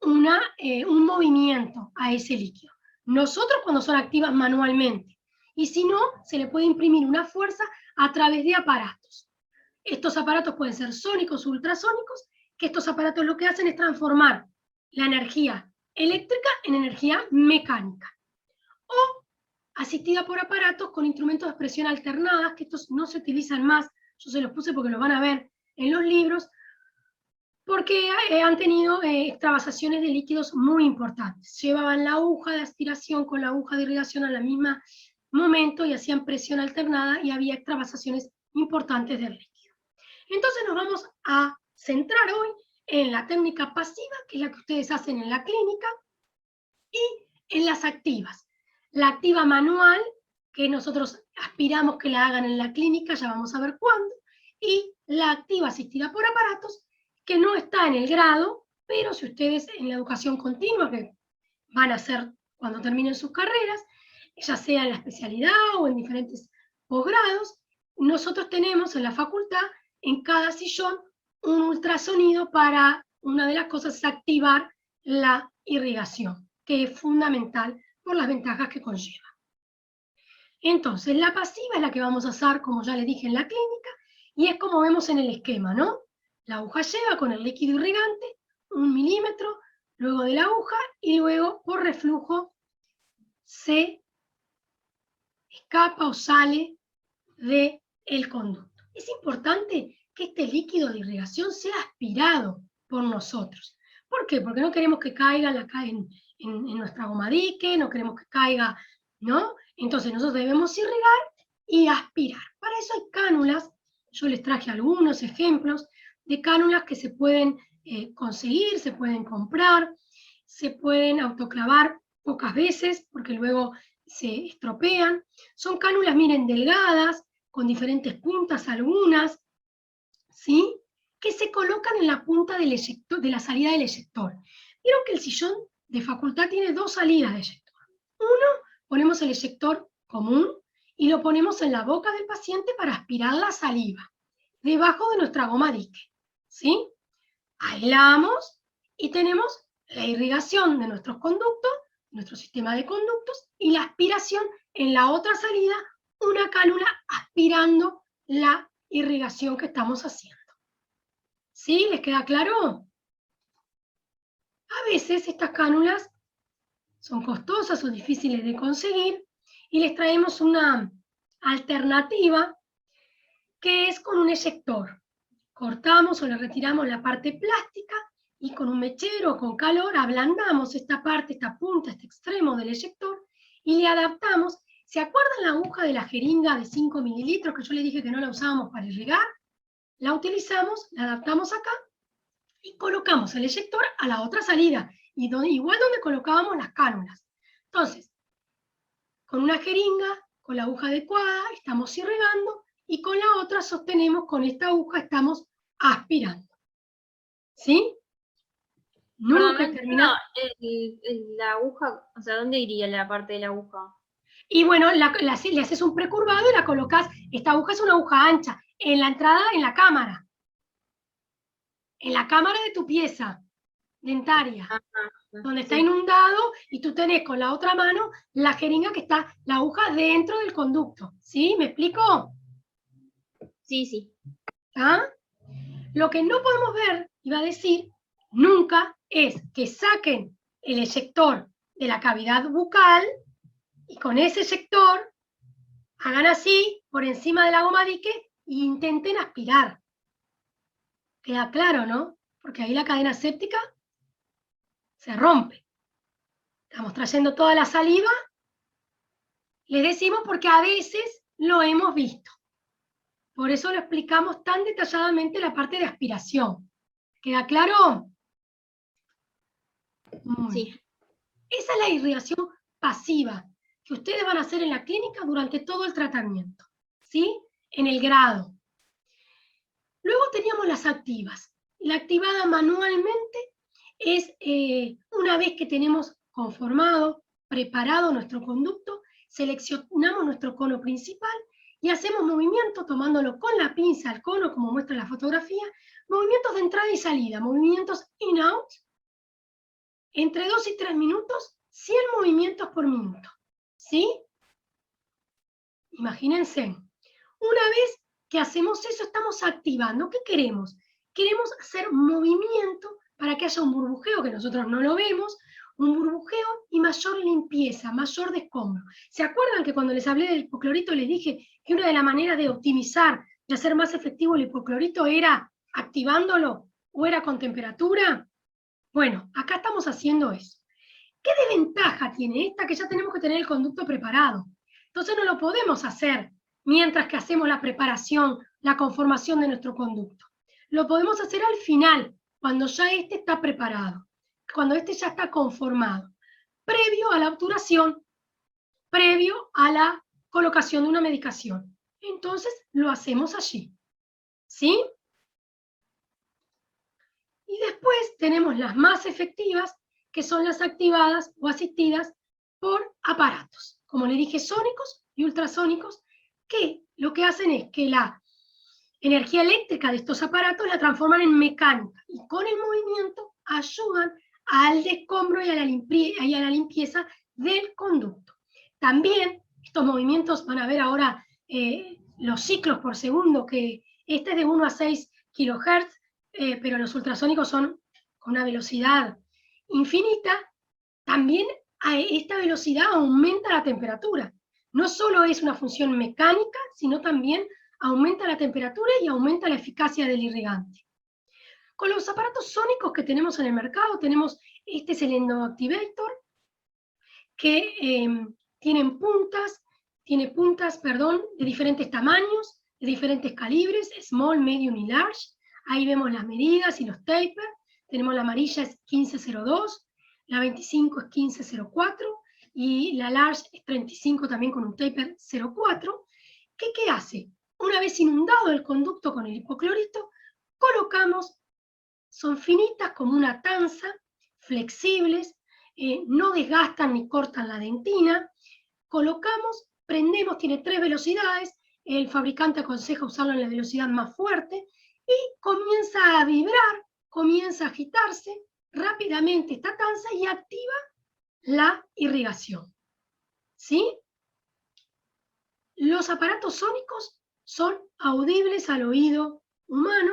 un movimiento a ese líquido. Nosotros cuando son activas manualmente. Y si no, se le puede imprimir una fuerza a través de aparatos. Estos aparatos pueden ser sónicos o ultrasónicos, que estos aparatos lo que hacen es transformar la energía eléctrica en energía mecánica. O asistida por aparatos con instrumentos de expresión alternadas, que estos no se utilizan más, yo se los puse porque los van a ver en los libros, porque han tenido extravasaciones de líquidos muy importantes. Llevaban la aguja de aspiración con la aguja de irrigación al mismo momento y hacían presión alternada y había extravasaciones importantes del líquido. Entonces nos vamos a centrar hoy en la técnica pasiva, que es la que ustedes hacen en la clínica, y en las activas. La activa manual que nosotros aspiramos que la hagan en la clínica, ya vamos a ver cuándo, y la activa asistida por aparatos, que no está en el grado, pero si ustedes en la educación continua, que van a hacer cuando terminen sus carreras, ya sea en la especialidad o en diferentes posgrados, nosotros tenemos en la facultad, en cada sillón, un ultrasonido para, una de las cosas es activar la irrigación, que es fundamental por las ventajas que conlleva. Entonces, la pasiva es la que vamos a hacer, como ya les dije, en la clínica, y es como vemos en el esquema, ¿no? La aguja lleva con el líquido irrigante 1 milímetro, luego de la aguja, y luego por reflujo se escapa o sale del conducto. Es importante que este líquido de irrigación sea aspirado por nosotros. ¿Por qué? Porque no queremos que caiga en nuestra goma dique, no queremos que caiga, ¿no? Entonces nosotros debemos irrigar y aspirar. Para eso hay cánulas, yo les traje algunos ejemplos de cánulas que se pueden conseguir, se pueden comprar, se pueden autoclavar pocas veces porque luego se estropean. Son cánulas, miren, delgadas, con diferentes puntas algunas, ¿sí? Que se colocan en la punta del eyector, de la salida del eyector. Vieron que el sillón de facultad tiene 2 salidas de eyector. Uno, ponemos el eyector común y lo ponemos en la boca del paciente para aspirar la saliva, debajo de nuestra goma dique, ¿sí? Aislamos y tenemos la irrigación de nuestros conductos, nuestro sistema de conductos, y la aspiración en la otra salida, una cánula aspirando la irrigación que estamos haciendo. ¿Sí? ¿Les queda claro? A veces estas cánulas son costosas o difíciles de conseguir y les traemos una alternativa que es con un eyector. Cortamos o le retiramos la parte plástica y con un mechero con calor ablandamos esta parte, esta punta, este extremo del eyector y le adaptamos. ¿Se acuerdan la aguja de la jeringa de 5 mililitros que yo les dije que no la usábamos para irrigar? La utilizamos, la adaptamos acá y colocamos el eyector a la otra salida, igual donde colocábamos las cánulas. Entonces, con una jeringa, con la aguja adecuada, estamos irrigando y con la otra sostenemos, con esta aguja estamos aspirando. ¿Sí? Nunca terminamos. La aguja, o sea, ¿dónde iría la parte de la aguja? Y bueno, le haces un precurvado y la colocas. Esta aguja es una aguja ancha. En la entrada, en la cámara. En la cámara de tu pieza dentaria. Donde está inundado y tú tenés con la otra mano la jeringa que está, la aguja dentro del conducto. ¿Sí? ¿Me explico? Sí, sí. ¿Ah? Lo que no podemos ver, iba a decir, nunca es que saquen el eyector de la cavidad bucal y con ese eyector hagan así por encima de la goma dique e intenten aspirar. Queda claro, ¿no? Porque ahí la cadena séptica se rompe. Estamos trayendo toda la saliva, les decimos porque a veces lo hemos visto. Por eso lo explicamos tan detalladamente la parte de aspiración. ¿Queda claro? Sí. Esa es la irrigación pasiva que ustedes van a hacer en la clínica durante todo el tratamiento, ¿sí? En el grado. Luego teníamos las activas. La activada manualmente es una vez que tenemos conformado, preparado nuestro conducto, seleccionamos nuestro cono principal y hacemos movimientos tomándolo con la pinza al cono, como muestra la fotografía, movimientos de entrada y salida, movimientos in-out, entre 2 y 3 minutos, 100 movimientos por minuto. ¿Sí? Imagínense. Una vez que hacemos eso, estamos activando. ¿Qué queremos? Queremos hacer movimiento para que haya un burbujeo, que nosotros no lo vemos, un burbujeo y mayor limpieza, mayor descombro. ¿Se acuerdan que cuando les hablé del hipoclorito les dije que una de las maneras de optimizar, de hacer más efectivo el hipoclorito era activándolo o era con temperatura? Bueno, acá estamos haciendo eso. ¿Qué desventaja tiene esta? Que ya tenemos que tener el conducto preparado. Entonces no lo podemos hacer mientras que hacemos la preparación, la conformación de nuestro conducto. Lo podemos hacer al final, cuando ya este está preparado, cuando este ya está conformado, previo a la obturación, previo a la colocación de una medicación. Entonces lo hacemos allí, ¿sí? Y después tenemos las más efectivas, que son las activadas o asistidas por aparatos, como le dije, sónicos y ultrasónicos, que lo que hacen es que la energía eléctrica de estos aparatos la transforman en mecánica y con el movimiento ayudan al descombro y a la limpieza del conducto. También estos movimientos van a ver ahora los ciclos por segundo, que este es de 1 a 6 kHz, pero los ultrasónicos son con una velocidad infinita. También a esta velocidad aumenta la temperatura. No solo es una función mecánica, sino también aumenta la temperatura y aumenta la eficacia del irrigante. Con los aparatos sónicos que tenemos en el mercado, tenemos, este es el Endoactivator, que tiene puntas, de diferentes tamaños, de diferentes calibres, small, medium y large. Ahí vemos las medidas y los tapers. Tenemos la amarilla es 1502, la 25 es 1504 y la large es 35 también con un taper 04. ¿Qué hace? Una vez inundado el conducto con el hipoclorito, colocamos, son finitas como una tanza, flexibles, no desgastan ni cortan la dentina. Colocamos, prendemos, tiene 3 velocidades, el fabricante aconseja usarlo en la velocidad más fuerte, y comienza a vibrar, comienza a agitarse rápidamente esta tanza y activa la irrigación. ¿Sí? Los aparatos sónicos son audibles al oído humano,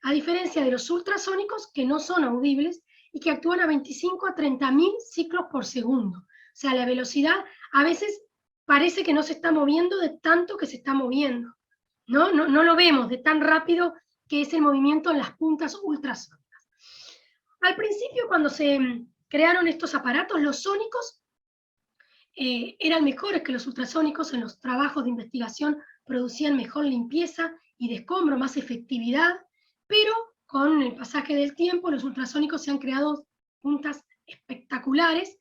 a diferencia de los ultrasónicos que no son audibles y que actúan a 25 a 30.000 ciclos por segundo. O sea, la velocidad a veces parece que no se está moviendo de tanto que se está moviendo. No lo vemos de tan rápido que es el movimiento en las puntas ultrasónicas. Al principio, cuando se crearon estos aparatos, los sónicos eran mejores que los ultrasónicos. En los trabajos de investigación producían mejor limpieza y descombro, más efectividad, pero con el pasaje del tiempo los ultrasónicos se han creado puntas espectaculares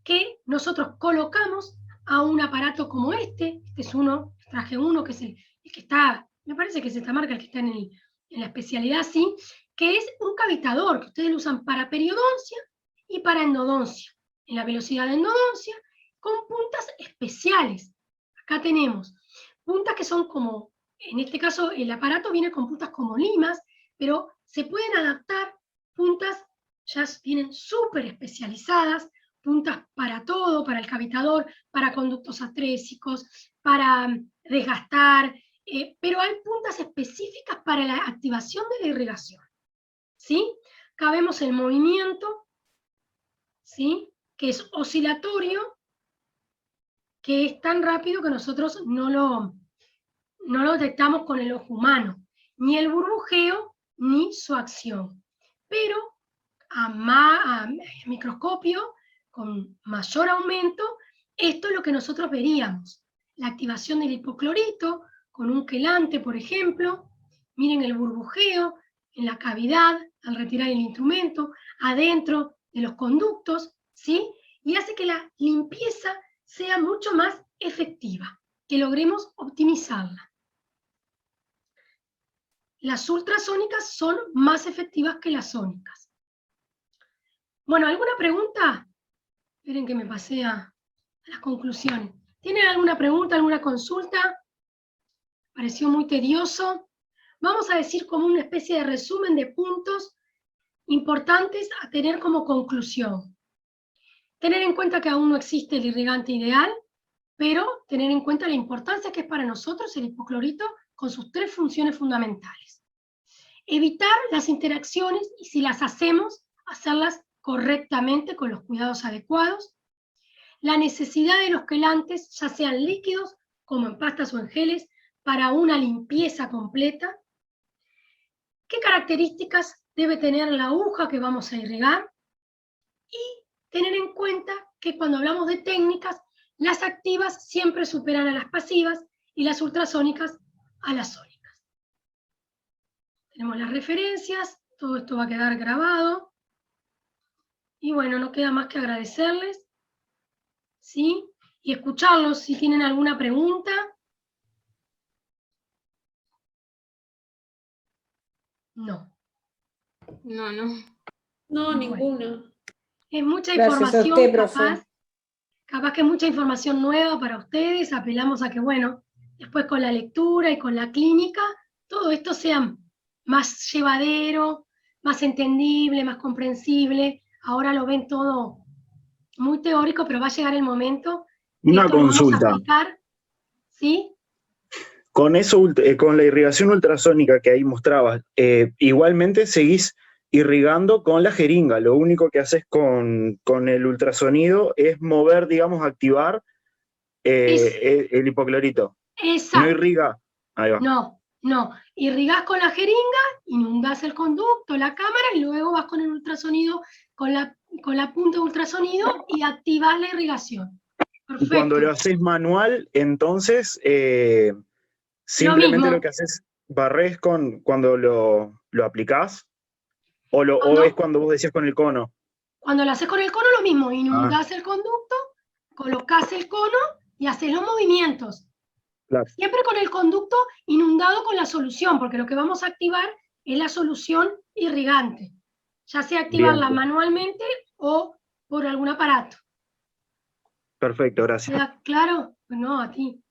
que nosotros colocamos a un aparato como este es uno, traje uno que es el que está, me parece que es esta marca el que está en la especialidad, sí, que es un cavitador que ustedes lo usan para periodoncia y para endodoncia, en la velocidad de endodoncia, con puntas especiales. Acá tenemos puntas que son como, en este caso el aparato viene con puntas como limas, pero se pueden adaptar puntas, ya vienen súper especializadas, puntas para todo, para el cavitador, para conductos atrésicos, para desgastar, pero hay puntas específicas para la activación de la irrigación. ¿Sí? Acá vemos el movimiento, ¿sí? Que es oscilatorio, que es tan rápido que nosotros no lo detectamos con el ojo humano, ni el burbujeo ni su acción. Pero a microscopio, con mayor aumento, esto es lo que nosotros veríamos. La activación del hipoclorito con un quelante, por ejemplo. Miren el burbujeo en la cavidad al retirar el instrumento, adentro de los conductos, ¿sí? Y hace que la limpieza sea mucho más efectiva, que logremos optimizarla. Las ultrasónicas son más efectivas que las sónicas. Bueno, ¿alguna pregunta? Esperen que me pasé a las conclusiones. ¿Tienen alguna pregunta, alguna consulta? ¿Pareció muy tedioso? Vamos a decir como una especie de resumen de puntos importantes a tener como conclusión. Tener en cuenta que aún no existe el irrigante ideal, pero tener en cuenta la importancia que es para nosotros el hipoclorito con sus 3 funciones fundamentales. Evitar las interacciones y si las hacemos, hacerlas correctamente con los cuidados adecuados. La necesidad de los quelantes, ya sean líquidos como en pastas o en geles, para una limpieza completa. ¿Qué características debe tener la aguja que vamos a irrigar? Y tener en cuenta que cuando hablamos de técnicas, las activas siempre superan a las pasivas y las ultrasónicas a las sónicas. Tenemos las referencias, todo esto va a quedar grabado. Y bueno, no queda más que agradecerles, ¿sí? y escucharlos si tienen alguna pregunta. No. No, no. No, Bueno. ninguna. Es mucha Gracias a información, usted, profe. capaz que es mucha información nueva para ustedes. Apelamos a que, bueno, después con la lectura y con la clínica, todo esto sea más llevadero, más entendible, más comprensible. Ahora lo ven todo muy teórico, pero va a llegar el momento que Una esto lo vamos a consulta. aplicar, ¿sí? Con eso, con la irrigación ultrasónica que ahí mostrabas, igualmente seguís irrigando con la jeringa. Lo único que haces con el ultrasonido es mover, digamos, activar el hipoclorito. Exacto. No irriga. Ahí va. No. Irrigás con la jeringa, inundás el conducto, la cámara, y luego vas con el ultrasonido, con la punta de ultrasonido y activás la irrigación. Perfecto. Cuando lo haces manual, entonces simplemente lo que haces, barrés cuando lo aplicás, o es cuando vos decías con el cono. Cuando lo haces con el cono, lo mismo, inundás el conducto, colocás el cono y haces los movimientos. Claro. Siempre con el conducto inundado con la solución, porque lo que vamos a activar es la solución irrigante, ya sea activarla manualmente o por algún aparato. Perfecto, gracias. ¿Queda claro? No, a ti.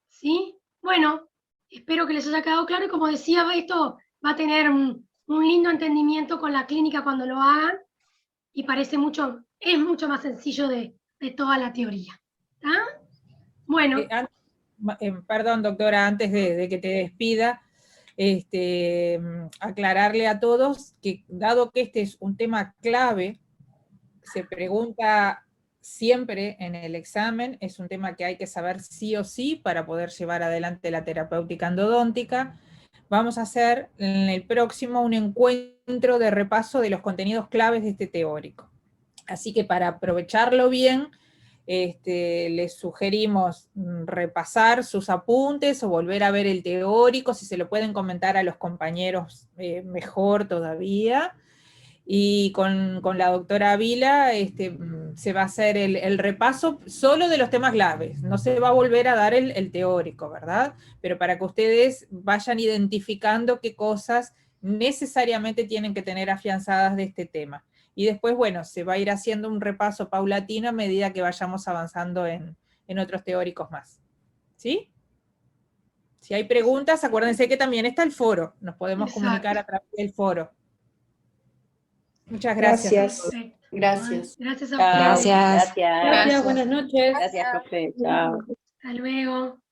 ¿Sí? Bueno, espero que les haya quedado claro, y como decía, esto va a tener un lindo entendimiento con la clínica cuando lo hagan, y es mucho más sencillo de toda la teoría. ¿Está? Bueno. Perdón, doctora, antes de que te despida, aclararle a todos que, dado que este es un tema clave, se pregunta siempre en el examen, es un tema que hay que saber sí o sí para poder llevar adelante la terapéutica endodóntica. Vamos a hacer en el próximo un encuentro de repaso de los contenidos claves de este teórico. Así que para aprovecharlo bien, les sugerimos repasar sus apuntes o volver a ver el teórico, si se lo pueden comentar a los compañeros, mejor todavía. Y con la doctora Vila se va a hacer el repaso solo de los temas claves, no se va a volver a dar el teórico, ¿verdad? Pero para que ustedes vayan identificando qué cosas necesariamente tienen que tener afianzadas de este tema. Y después, bueno, se va a ir haciendo un repaso paulatino a medida que vayamos avanzando en otros teóricos más. ¿Sí? Si hay preguntas, acuérdense que también está el foro. Nos podemos comunicar a través del foro. Muchas gracias. Gracias. Gracias a ustedes. Gracias, buenas noches. Gracias, profe. Chao. Hasta luego.